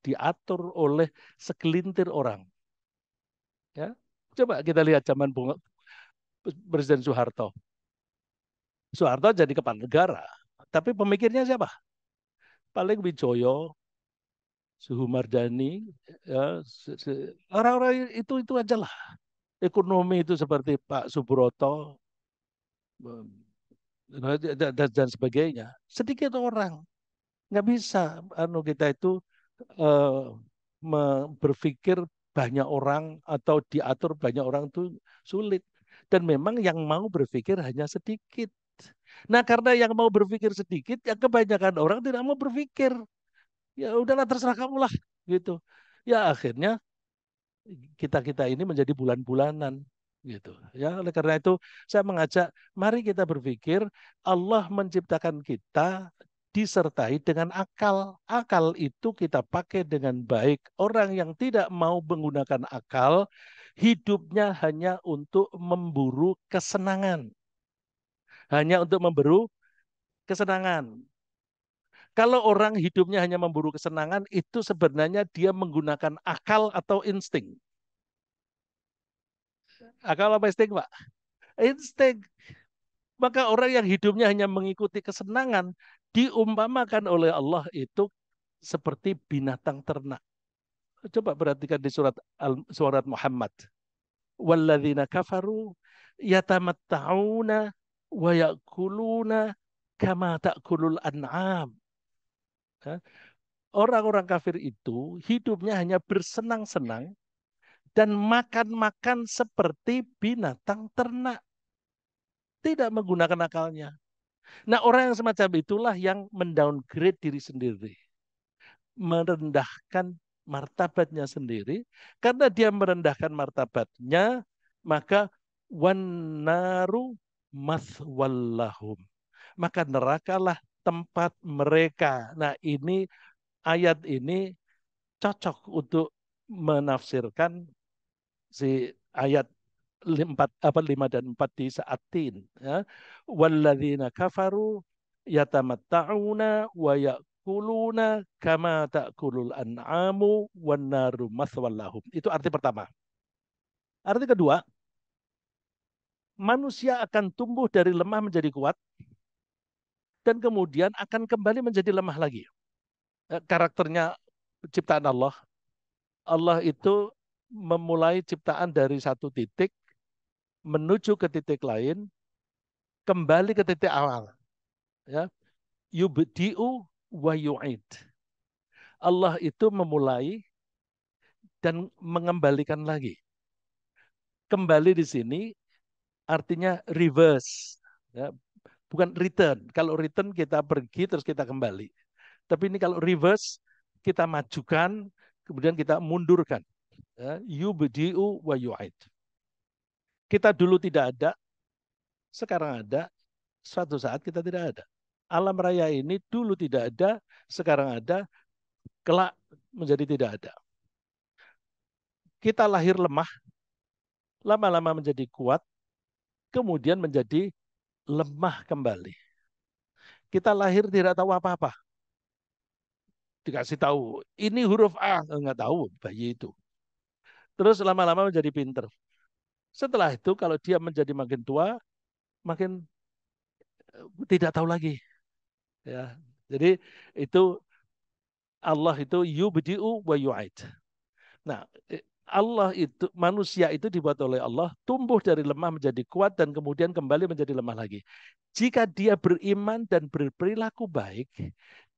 diatur oleh segelintir orang. Ya, coba kita lihat zaman Presiden Soeharto. Soeharto jadi kepala negara, tapi pemikirnya siapa? Paling Wijoyo, Suhumardani, ya, orang-orang itu aja lah. Ekonomi itu seperti Pak Subroto dan sebagainya. Sedikit orang nggak bisa kita itu eh, berpikir banyak orang atau diatur banyak orang itu sulit. Dan memang yang mau berpikir hanya sedikit. Nah, karena yang mau berpikir sedikit, ya kebanyakan orang tidak mau berpikir. Ya udahlah terserah kamu lah gitu. Ya akhirnya kita ini menjadi bulan-bulanan gitu. Ya oleh karena itu saya mengajak mari kita berpikir Allah menciptakan kita disertai dengan akal. Akal itu kita pakai dengan baik. Orang yang tidak mau menggunakan akal hidupnya hanya untuk memburu kesenangan. Hanya untuk memburu kesenangan. Kalau orang hidupnya hanya memburu kesenangan, itu sebenarnya dia menggunakan akal atau insting. Akal apa insting, Pak? Insting. Maka orang yang hidupnya hanya mengikuti kesenangan, diumpamakan oleh Allah itu seperti binatang ternak. Coba perhatikan di surat Muhammad. Walladzina kafaru yatamatta'una wa ya'kuluna kama ta'kulul an'am. Ya. Orang-orang kafir itu hidupnya hanya bersenang-senang dan makan-makan seperti binatang ternak, tidak menggunakan akalnya. Nah, orang yang semacam itulah yang mendowngrade diri sendiri, merendahkan martabatnya sendiri. Karena dia merendahkan martabatnya, maka wan naru mathwallahum. Maka nerakalah tempat mereka. Nah, ini ayat ini cocok untuk menafsirkan si ayat 5 dan 4 di saatin, ya. Walladzina kafaru yatamatta'una wa ya'kuluna kama ta'kulul an'amu wan naru mathwallahum. Itu arti pertama. Arti kedua, manusia akan tumbuh dari lemah menjadi kuat dan kemudian akan kembali menjadi lemah lagi. Karakternya ciptaan Allah. Allah itu memulai ciptaan dari satu titik menuju ke titik lain, kembali ke titik awal. Ya, yubdi'u wa yu'id. Allah itu memulai dan mengembalikan lagi. Kembali di sini artinya reverse, ya, bukan return. Kalau return kita pergi terus kita kembali. Tapi ini kalau reverse kita majukan, kemudian kita mundurkan. Ya, yubdi'u wa yu'id. Kita dulu tidak ada, sekarang ada, suatu saat kita tidak ada. Alam raya ini dulu tidak ada, sekarang ada, kelak menjadi tidak ada. Kita lahir lemah, lama-lama menjadi kuat, kemudian menjadi lemah kembali. Kita lahir tidak tahu apa-apa. Dikasih tahu, ini huruf A, nggak tahu bayi itu. Terus lama-lama menjadi pinter. Setelah itu kalau dia menjadi makin tua, makin tidak tahu lagi. Ya, jadi itu Allah itu yubdi'u wa yu'id. Nah, Allah itu manusia itu dibuat oleh Allah tumbuh dari lemah menjadi kuat dan kemudian kembali menjadi lemah lagi. Jika dia beriman dan berperilaku baik,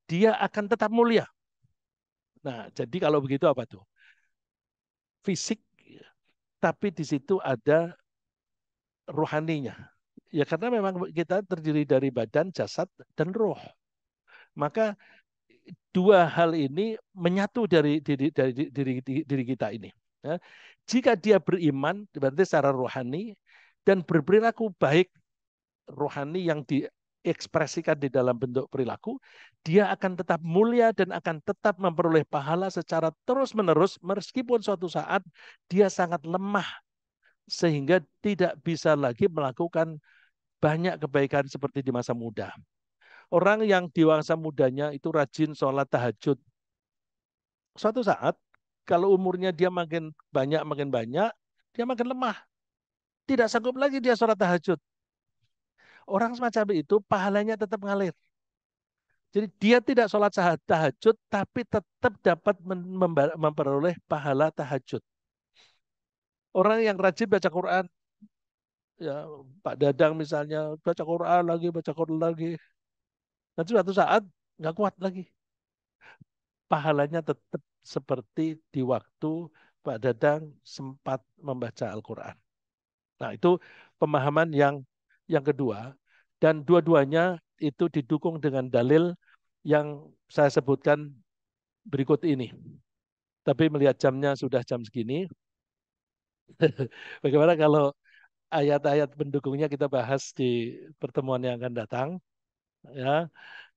dia akan tetap mulia. Nah, jadi kalau begitu apa tuh? Fisik, tapi di situ ada rohaninya. Ya karena memang kita terdiri dari badan, jasad, dan roh. Maka dua hal ini menyatu dari diri kita ini. Ya. Jika dia beriman, berarti secara rohani dan berperilaku baik rohani yang diekspresikan di dalam bentuk perilaku, dia akan tetap mulia dan akan tetap memperoleh pahala secara terus-menerus meskipun suatu saat dia sangat lemah sehingga tidak bisa lagi melakukan banyak kebaikan seperti di masa muda. Orang yang di masa mudanya itu rajin sholat tahajud. Suatu saat, kalau umurnya dia makin banyak, dia makin lemah. Tidak sanggup lagi dia sholat tahajud. Orang semacam itu pahalanya tetap ngalir. Jadi dia tidak sholat tahajud, tapi tetap dapat memperoleh pahala tahajud. Orang yang rajin baca Quran, ya Pak Dadang misalnya, baca Quran lagi. Nanti suatu saat nggak kuat lagi. Pahalanya tetap seperti di waktu Pak Dadang sempat membaca Al-Quran. Nah, itu pemahaman yang kedua. Dan dua-duanya itu didukung dengan dalil yang saya sebutkan berikut ini. Tapi melihat jamnya sudah jam segini, bagaimana kalau ayat-ayat pendukungnya kita bahas di pertemuan yang akan datang, ya.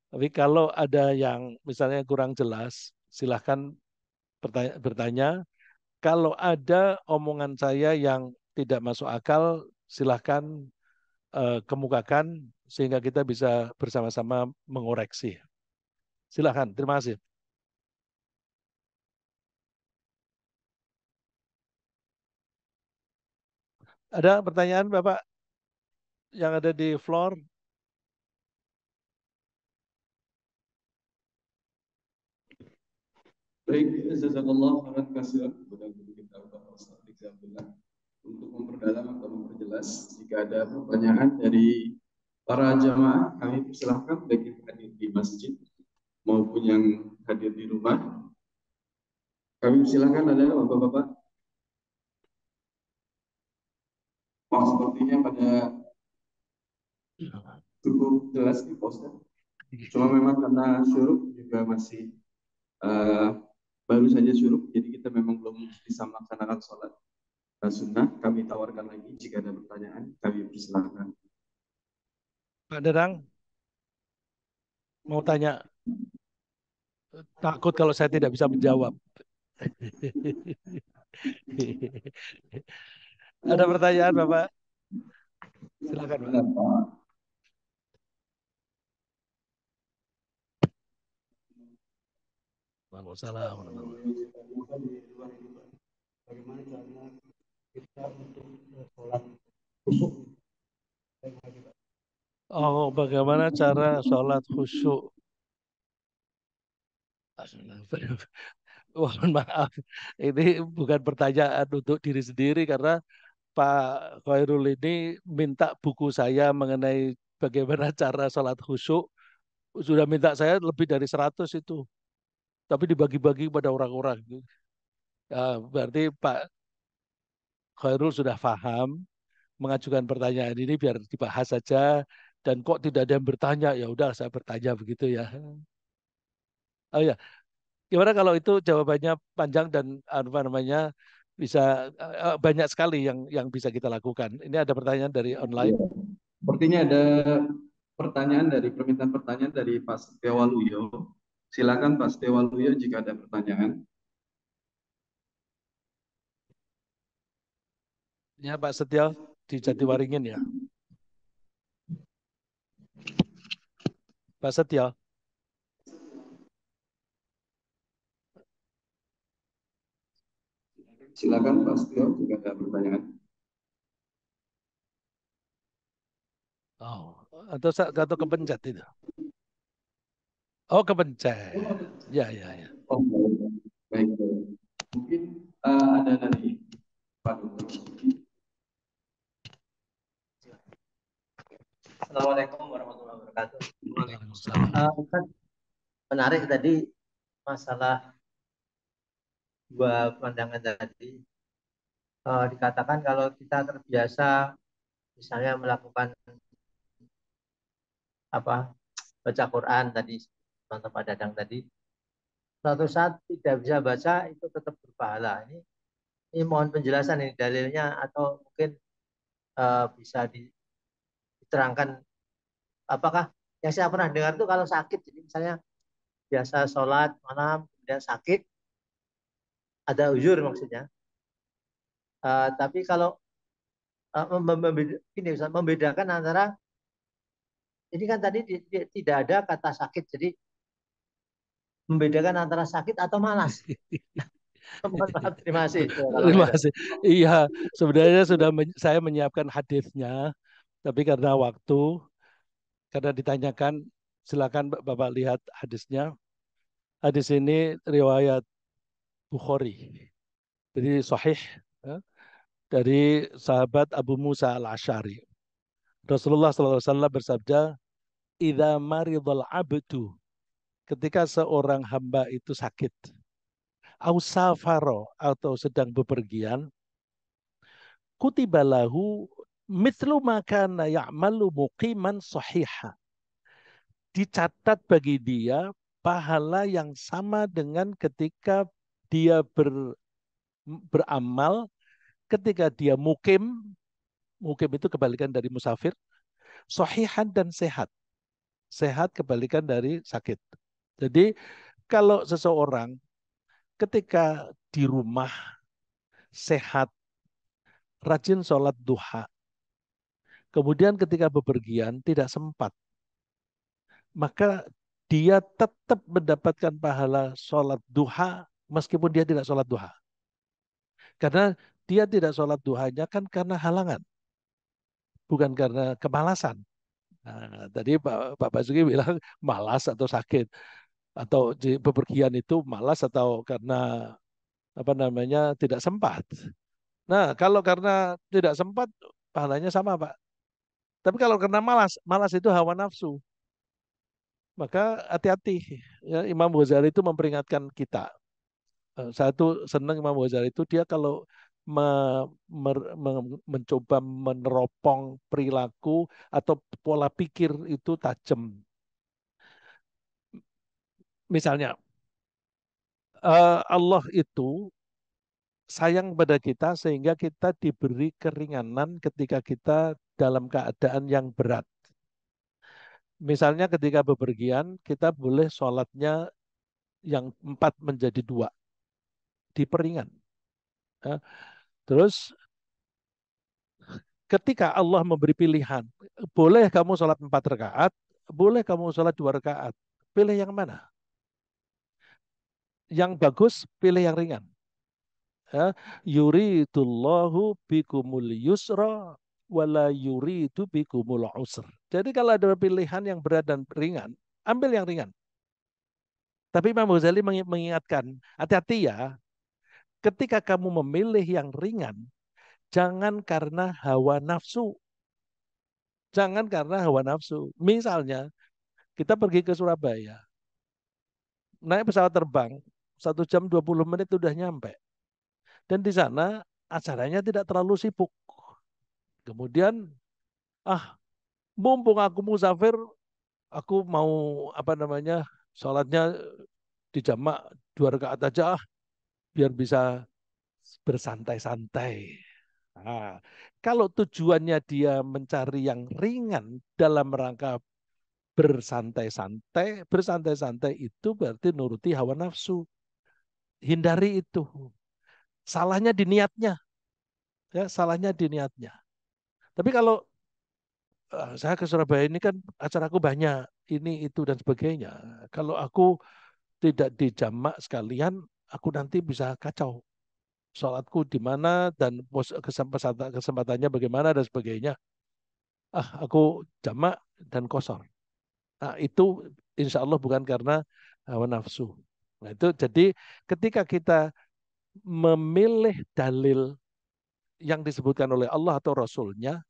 Tapi kalau ada yang misalnya kurang jelas, silahkan bertanya. Kalau ada omongan saya yang tidak masuk akal, silahkan kemukakan sehingga kita bisa bersama-sama mengoreksi. Silahkan, terima kasih. Ada pertanyaan Bapak yang ada di floor? Baik, jazakallah khairan kasihan kepada guru kita Bapak Ustaz Rizal Abdullah untuk memperdalam atau memperjelas. Jika ada pertanyaan dari para jamaah, kami persilahkan baik yang hadir di masjid maupun yang hadir di rumah. Kami persilahkan ada bapak-bapak. Oh, sepertinya pada cukup jelas di poster. Cuma memang karena syuruk juga masih uh, baru saja syuruk, jadi kita memang belum bisa melaksanakan sholat. sunnah. Kami tawarkan lagi jika ada pertanyaan, kami persilahkan. Pak Derang mau tanya, takut kalau saya tidak bisa menjawab. Ada pertanyaan, Bapak? Silakan, Pak. Waalaikumsalam. Bagaimana caranya kita untuk sholat khusyuk? Oh, bagaimana cara sholat khusyuk? Mohon maaf, ini bukan pertanyaan untuk diri sendiri karena Pak Khairul ini minta buku saya mengenai bagaimana cara sholat khusyuk. Sudah minta saya lebih dari 100 itu. Tapi dibagi-bagi pada orang-orang. Ya, berarti Pak Khairul sudah paham mengajukan pertanyaan ini biar dibahas saja. Dan kok tidak ada yang bertanya, ya udah saya bertanya begitu ya. Oh ya, gimana kalau itu jawabannya panjang dan apa namanya bisa banyak sekali yang bisa kita lakukan. Ini ada pertanyaan dari online. Ya, sepertinya ada pertanyaan dari permintaan pertanyaan dari Pak Setiawaluyo. Silakan Pak Setiawaluyo jika ada pertanyaan. Ya Pak Setia di Jatiwaringin ya. Pak Setia. Silakan Pak Setio jika ada pertanyaan. Oh, atau kepencet itu. Oh, kepencet. Ya, ya, ya. Oh, baik. Mungkin ada dari Pak Dr. Assalamualaikum warahmatullahi wabarakatuh. Waalaikumsalam. Kan menarik tadi masalah dua pandangan tadi. Dikatakan kalau kita terbiasa misalnya melakukan apa baca Quran tadi, contoh Pak Dadang tadi, suatu saat tidak bisa baca itu tetap berpahala. Ini mohon penjelasan ini dalilnya atau mungkin bisa diterangkan apakah yang saya pernah dengar itu kalau sakit, jadi misalnya biasa sholat malam kemudian sakit ada uzur maksudnya. Tapi kalau membedakan antara ini kan tadi tidak ada kata sakit, jadi membedakan antara sakit atau malas. Terima kasih. Kalau Terima itu. kasih. Iya, sebenarnya saya menyiapkan hadisnya, tapi karena waktu, karena ditanyakan, silakan Bapak lihat hadisnya. Hadis ini riwayat Bukhari. Jadi sahih ya, dari sahabat Abu Musa al-Ash'ari. Rasulullah SAW bersabda, "Idza maridul abdu," ketika seorang hamba itu sakit, ausafaro atau sedang bepergian, kutibalahu mithlu makana ya'malu muqiman sahiha. Dicatat bagi dia pahala yang sama dengan ketika dia beramal ketika dia mukim. Mukim itu kebalikan dari musafir, sahihan dan sehat. Sehat kebalikan dari sakit. Jadi kalau seseorang ketika di rumah sehat, rajin sholat duha, kemudian ketika bepergian tidak sempat, maka dia tetap mendapatkan pahala sholat duha meskipun dia tidak sholat duha. Karena dia tidak sholat duhanya kan karena halangan, bukan karena kemalasan. Nah, tadi Pak Basuki bilang malas atau sakit atau di bepergian itu malas atau karena apa namanya tidak sempat. Nah, kalau karena tidak sempat pahalanya sama, Pak. Tapi kalau karena malas, malas itu hawa nafsu. Maka hati-hati. Ya, Imam Ghazali itu memperingatkan kita. Saya tuh senang Imam Ghazali itu dia kalau mencoba meneropong perilaku atau pola pikir itu tajam. Misalnya Allah itu sayang pada kita sehingga kita diberi keringanan ketika kita dalam keadaan yang berat. Misalnya ketika bepergian, kita boleh sholatnya yang 4 menjadi 2, diperingan. Ya. Terus ketika Allah memberi pilihan, boleh kamu sholat 4 rakaat, boleh kamu sholat 2 rakaat. Pilih yang mana? Yang bagus, pilih yang ringan. Ya. Yuridullahu bikumul yusra wala yuridu bikumul usr. Jadi kalau ada pilihan yang berat dan ringan, ambil yang ringan. Tapi Imam Ghazali mengingatkan, hati-hati ya, ketika kamu memilih yang ringan, jangan karena hawa nafsu. Jangan karena hawa nafsu. Misalnya, kita pergi ke Surabaya, naik pesawat terbang, 1 jam 20 menit sudah nyampe. Dan di sana acaranya tidak terlalu sibuk. Kemudian, mumpung aku musafir, aku mau sholatnya dijamak 2 rakaat aja, biar bisa bersantai-santai. Nah, kalau tujuannya dia mencari yang ringan dalam rangka bersantai-santai, bersantai-santai itu berarti nuruti hawa nafsu. Hindari itu. Salahnya di niatnya, ya, salahnya di niatnya. Tapi kalau saya ke Surabaya ini kan acaraku banyak, ini itu dan sebagainya. Kalau aku tidak dijamak sekalian, aku nanti bisa kacau. Sholatku di mana dan kesempatannya bagaimana dan sebagainya. Aku jamak dan kosor. Nah, itu insya Allah bukan karena hawa nafsu. Nah, itu jadi ketika kita memilih dalil yang disebutkan oleh Allah atau Rasulnya,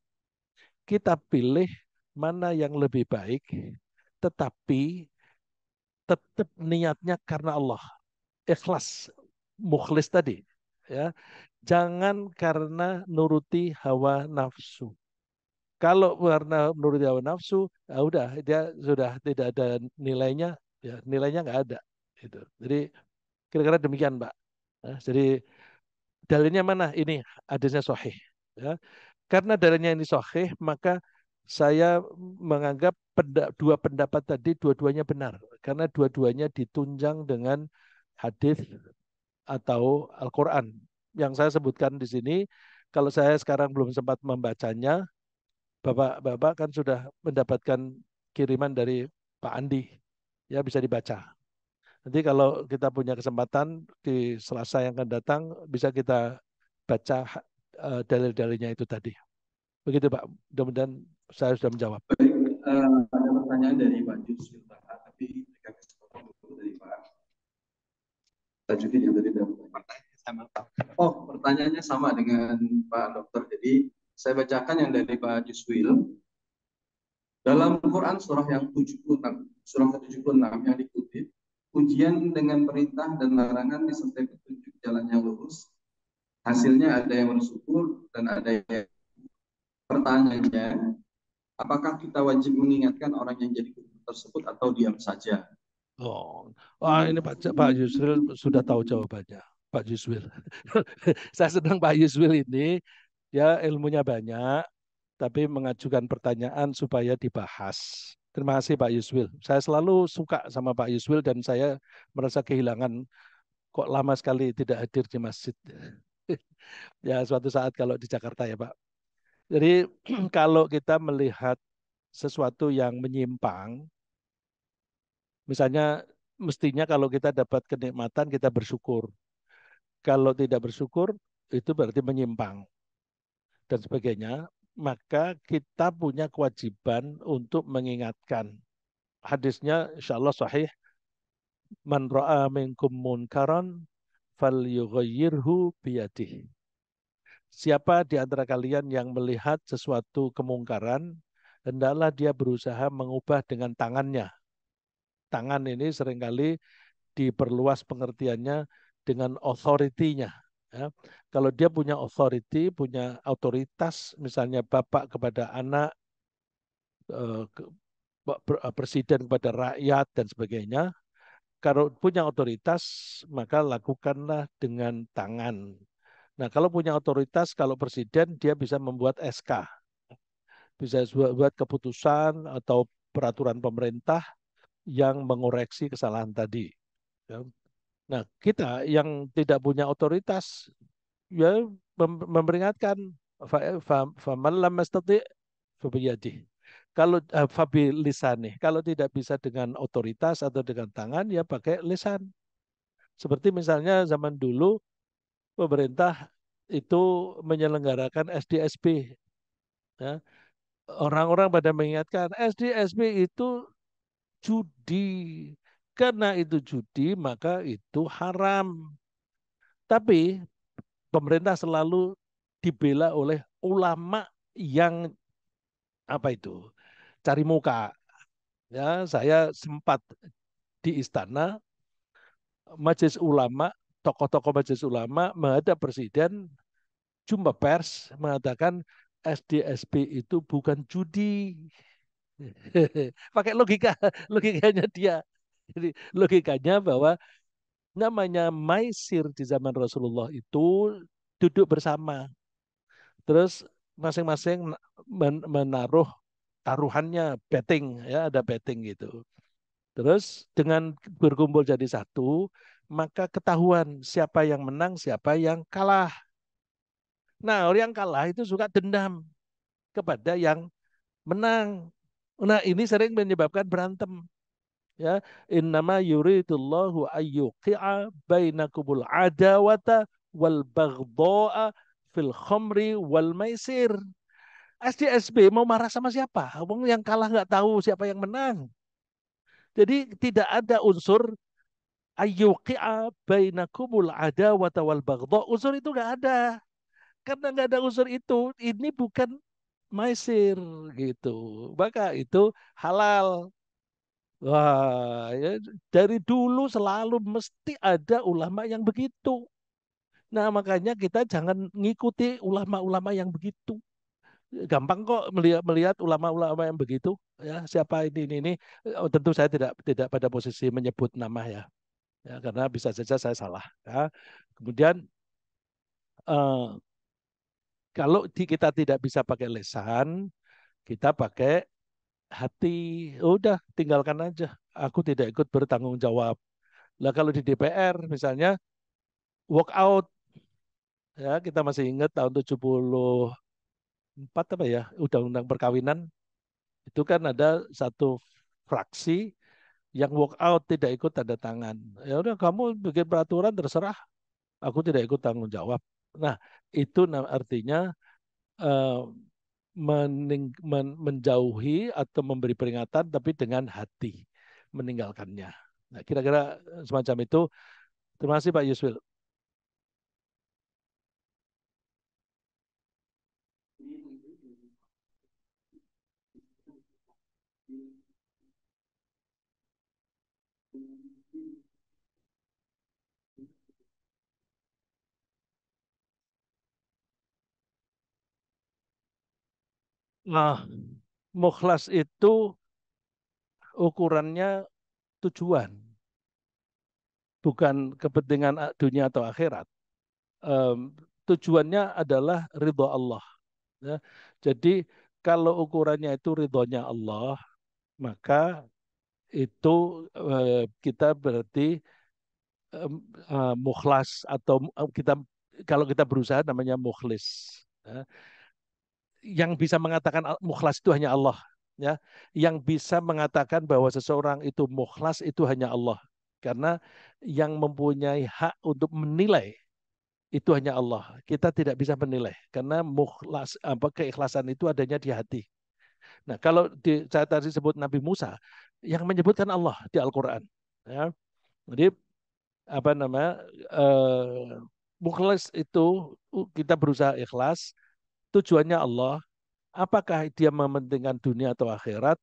kita pilih mana yang lebih baik, tetapi tetap niatnya karena Allah. Ikhlas, mukhlis tadi. Ya, jangan karena nuruti hawa nafsu. Kalau karena nuruti hawa nafsu, ya udah dia sudah tidak ada nilainya, ya nilainya nggak ada. Gitu. Jadi kira-kira demikian, Mbak. Nah, jadi dalilnya mana? Ini hadisnya sahih. Ya. Karena dalilnya ini sahih, maka saya menganggap dua pendapat tadi dua-duanya benar. Karena dua-duanya ditunjang dengan hadis atau Al-Quran. Yang saya sebutkan di sini, kalau saya sekarang belum sempat membacanya, Bapak-bapak kan sudah mendapatkan kiriman dari Pak Andi. Ya bisa dibaca. Nanti kalau kita punya kesempatan di Selasa yang akan datang, bisa kita baca dalil-dalilnya itu tadi. Begitu Pak, mudah-mudahan saya sudah menjawab. Baik, ada pertanyaan dari Pak Yusuf, tapi berikan kesempatan dulu dari Pak Tajudin yang tadi sama. Oh, pertanyaannya sama dengan Pak Dokter. Jadi saya bacakan yang dari Pak Yuswil. Dalam Quran surah yang 76, surah ke-76 yang dikutip, ujian dengan perintah dan larangan disertai petunjuk jalan yang lurus. Hasilnya ada yang bersyukur dan ada yang pertanyaannya, apakah kita wajib mengingatkan orang yang jadi guru tersebut atau diam saja? Oh, ini Pak Yusril sudah tahu jawabannya. Pak Yusril. Saya senang Pak Yusril ini, ya ilmunya banyak, tapi mengajukan pertanyaan supaya dibahas. Terima kasih Pak Yuswil. Saya selalu suka sama Pak Yuswil dan saya merasa kehilangan kok lama sekali tidak hadir di masjid. Ya suatu saat kalau di Jakarta ya Pak. Jadi kalau kita melihat sesuatu yang menyimpang, misalnya mestinya kalau kita dapat kenikmatan kita bersyukur. Kalau tidak bersyukur itu berarti menyimpang dan sebagainya. Maka kita punya kewajiban untuk mengingatkan. Hadisnya insya Allah sahih. Man ra'a minkum munkaran falyughayyirhu biyadihi. Siapa di antara kalian yang melihat sesuatu kemungkaran, hendaklah dia berusaha mengubah dengan tangannya. Tangan ini seringkali diperluas pengertiannya dengan authority-nya. Ya. Kalau dia punya authority, punya otoritas, misalnya bapak kepada anak, eh, presiden kepada rakyat dan sebagainya, kalau punya otoritas maka lakukanlah dengan tangan. Nah, kalau punya otoritas, kalau presiden dia bisa membuat SK, bisa buat keputusan atau peraturan pemerintah yang mengoreksi kesalahan tadi. Ya. Nah, kita yang tidak punya otoritas, ya memperingatkan, faman lam yastati' fabiyadih. Kalau fabi lisanih, kalau tidak bisa dengan otoritas atau dengan tangan, ya pakai lisan. Seperti misalnya zaman dulu pemerintah itu menyelenggarakan SDSB. Ya. Orang-orang pada mengingatkan SDSB itu judi. Karena itu judi, maka itu haram. Tapi pemerintah selalu dibela oleh ulama yang apa itu? Cari muka. Ya, saya sempat di istana majelis ulama, tokoh-tokoh majelis ulama menghadap presiden jumpa pers mengatakan SDSB itu bukan judi. Pakai logikanya dia. Jadi logikanya bahwa namanya maisir di zaman Rasulullah itu duduk bersama. Terus masing-masing menaruh taruhannya betting ya, ada betting gitu. Terus dengan berkumpul jadi satu, maka ketahuan siapa yang menang, siapa yang kalah. Nah, orang yang kalah itu suka dendam kepada yang menang. Nah, ini sering menyebabkan berantem. Ya, innama yuridullahu ayyuqi'a bainakumul adawata wal baghdha'a fil khamri wal maisir. SDSB mau marah sama siapa? Wong yang kalah nggak tahu siapa yang menang. Jadi tidak ada unsur ayyuqi'a bainakumul adawata wal baghdha. Unsur itu nggak ada. Karena nggak ada unsur itu, ini bukan maisir gitu. Maka itu halal. Wah, ya, dari dulu selalu mesti ada ulama yang begitu. Nah, makanya kita jangan ngikuti ulama-ulama yang begitu. Gampang kok melihat ulama-ulama yang begitu. Ya, siapa ini. Oh, tentu saya tidak pada posisi menyebut nama ya. Ya, karena bisa saja saya salah. Ya. Kemudian eh, kalau kita tidak bisa pakai lisan, kita pakai hati. Udah, tinggalkan aja. Aku tidak ikut bertanggung jawab. Lah kalau di DPR misalnya walk out, ya kita masih ingat tahun 74 apa ya, undang-undang perkawinan itu kan ada satu fraksi yang walk out tidak ikut tanda tangan. Ya udah kamu bikin peraturan terserah, aku tidak ikut tanggung jawab. Nah, itu artinya eh, menjauhi atau memberi peringatan tapi dengan hati meninggalkannya. Nah, kira-kira semacam itu. Terima kasih Pak Yuswil. Nah, mukhlas itu ukurannya tujuan, bukan kepentingan dunia atau akhirat. Tujuannya adalah ridho Allah. Ya. Jadi kalau ukurannya itu ridhonya Allah, maka itu kita berarti mukhlas atau kita kalau kita berusaha namanya mukhlis. Ya. Yang bisa mengatakan mukhlas itu hanya Allah. Ya, yang bisa mengatakan bahwa seseorang itu mukhlas itu hanya Allah. Karena yang mempunyai hak untuk menilai itu hanya Allah. Kita tidak bisa menilai karena mukhlas apa keikhlasan itu adanya di hati. Nah, kalau saya tadi sebut Nabi Musa yang menyebutkan Allah di Al-Qur'an, ya. Jadi apa namanya? Mukhlas itu kita berusaha ikhlas, tujuannya Allah. Apakah dia mementingkan dunia atau akhirat?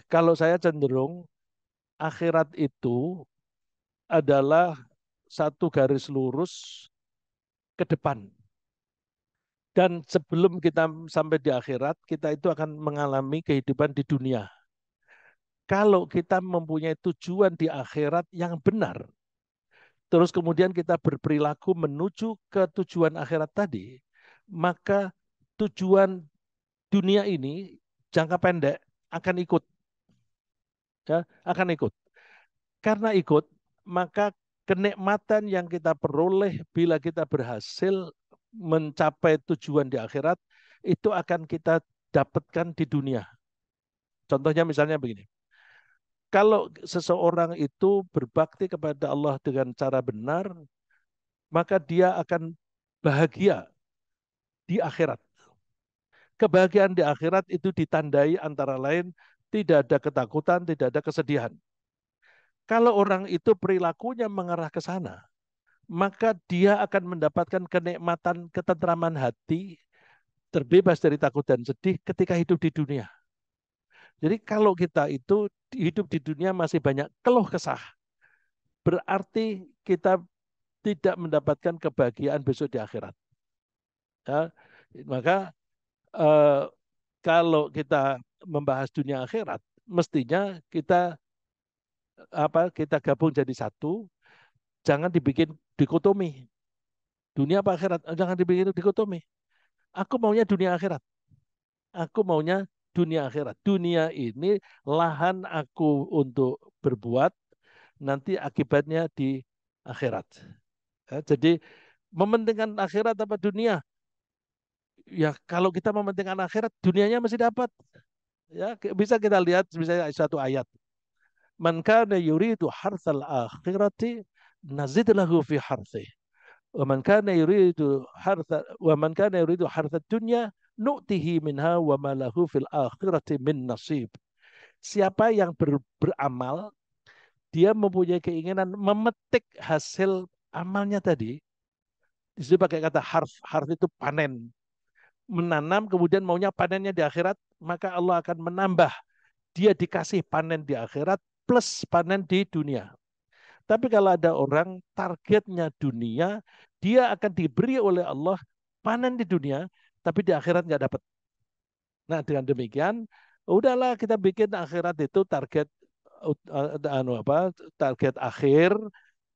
Kalau saya cenderung akhirat itu adalah satu garis lurus ke depan. Dan sebelum kita sampai di akhirat, kita itu akan mengalami kehidupan di dunia. Kalau kita mempunyai tujuan di akhirat yang benar, terus kemudian kita berperilaku menuju ke tujuan akhirat tadi, maka tujuan dunia ini jangka pendek akan ikut, ya, akan ikut. Karena ikut, maka kenikmatan yang kita peroleh bila kita berhasil mencapai tujuan di akhirat itu akan kita dapatkan di dunia. Contohnya misalnya begini. Kalau seseorang itu berbakti kepada Allah dengan cara benar, maka dia akan bahagia di akhirat. Kebahagiaan di akhirat itu ditandai antara lain tidak ada ketakutan, tidak ada kesedihan. Kalau orang itu perilakunya mengarah ke sana, maka dia akan mendapatkan kenikmatan ketentraman hati, terbebas dari takut dan sedih ketika hidup di dunia. Jadi kalau kita itu hidup di dunia masih banyak keluh kesah, berarti kita tidak mendapatkan kebahagiaan besok di akhirat. Ya, maka kalau kita membahas dunia akhirat, mestinya kita gabung jadi satu, jangan dibikin dikotomi. Dunia apa akhirat? Jangan dibikin dikotomi. Aku maunya dunia akhirat. Aku maunya dunia akhirat. Dunia ini lahan aku untuk berbuat, nanti akibatnya di akhirat. Ya, jadi mementingkan akhirat apa dunia? Ya kalau kita mementingkan akhirat, dunianya masih dapat. Ya bisa kita lihat misalnya satu ayat. Man kana yuridu harthal akhirati nazid lahu fi harthih. Wa man kana yuridu harthad dunya nu'tihi minha wa ma lahu fil akhirati min nasib. Siapa yang beramal, dia mempunyai keinginan memetik hasil amalnya tadi. Di situ pakai kata harf. Harf itu panen. Menanam, kemudian maunya panennya di akhirat, maka Allah akan menambah. Dia dikasih panen di akhirat plus panen di dunia. Tapi kalau ada orang targetnya dunia, dia akan diberi oleh Allah panen di dunia, tapi di akhirat nggak dapat. Nah dengan demikian, udahlah kita bikin akhirat itu target target akhir,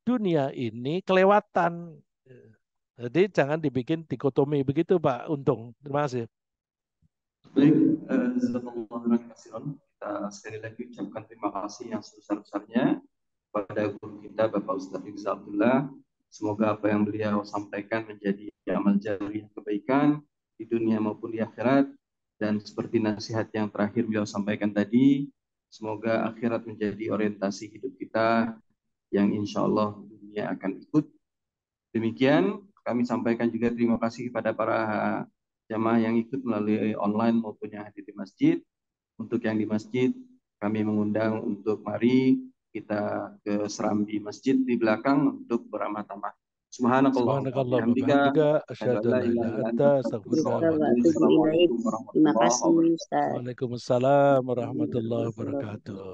dunia ini kelewatan. Jadi jangan dibikin dikotomi begitu Pak Untung. Terima kasih. Baik, jazakallahu khairan. Kita sekali lagi ucapkan terima kasih yang sebesar-besarnya kepada guru kita Bapak Ustaz Rizal Abdullah. Semoga apa yang beliau sampaikan menjadi amal jariah kebaikan di dunia maupun di akhirat. Dan seperti nasihat yang terakhir beliau sampaikan tadi, semoga akhirat menjadi orientasi hidup kita yang insya Allah dunia akan ikut. Demikian kami sampaikan juga terima kasih kepada para jamaah yang ikut melalui online maupun yang hadir di masjid. Untuk yang di masjid, kami mengundang untuk mari kita ke serambi masjid di belakang untuk beramal tamah. Subhanakallah wa bihamdika asyhadu an la ilaha illa anta astaghfiruka wa atubu ilaik. Assalamualaikum Terima warahmatullahi kasih wabarakatuh. Ustaz. Waalaikumsalam warahmatullahi wabarakatuh.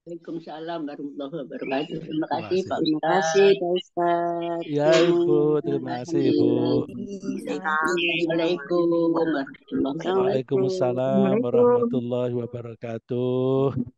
Waalaikumsalam warahmatullahi wabarakatuh. Terima Terima kasih kasih. Pak Terima Ustaz. kasih Pak Ustaz. Ya Ibu, terima kasih Ibu. Assalamualaikum warahmatullahi wabarakatuh. Waalaikumsalam warahmatullahi wabarakatuh.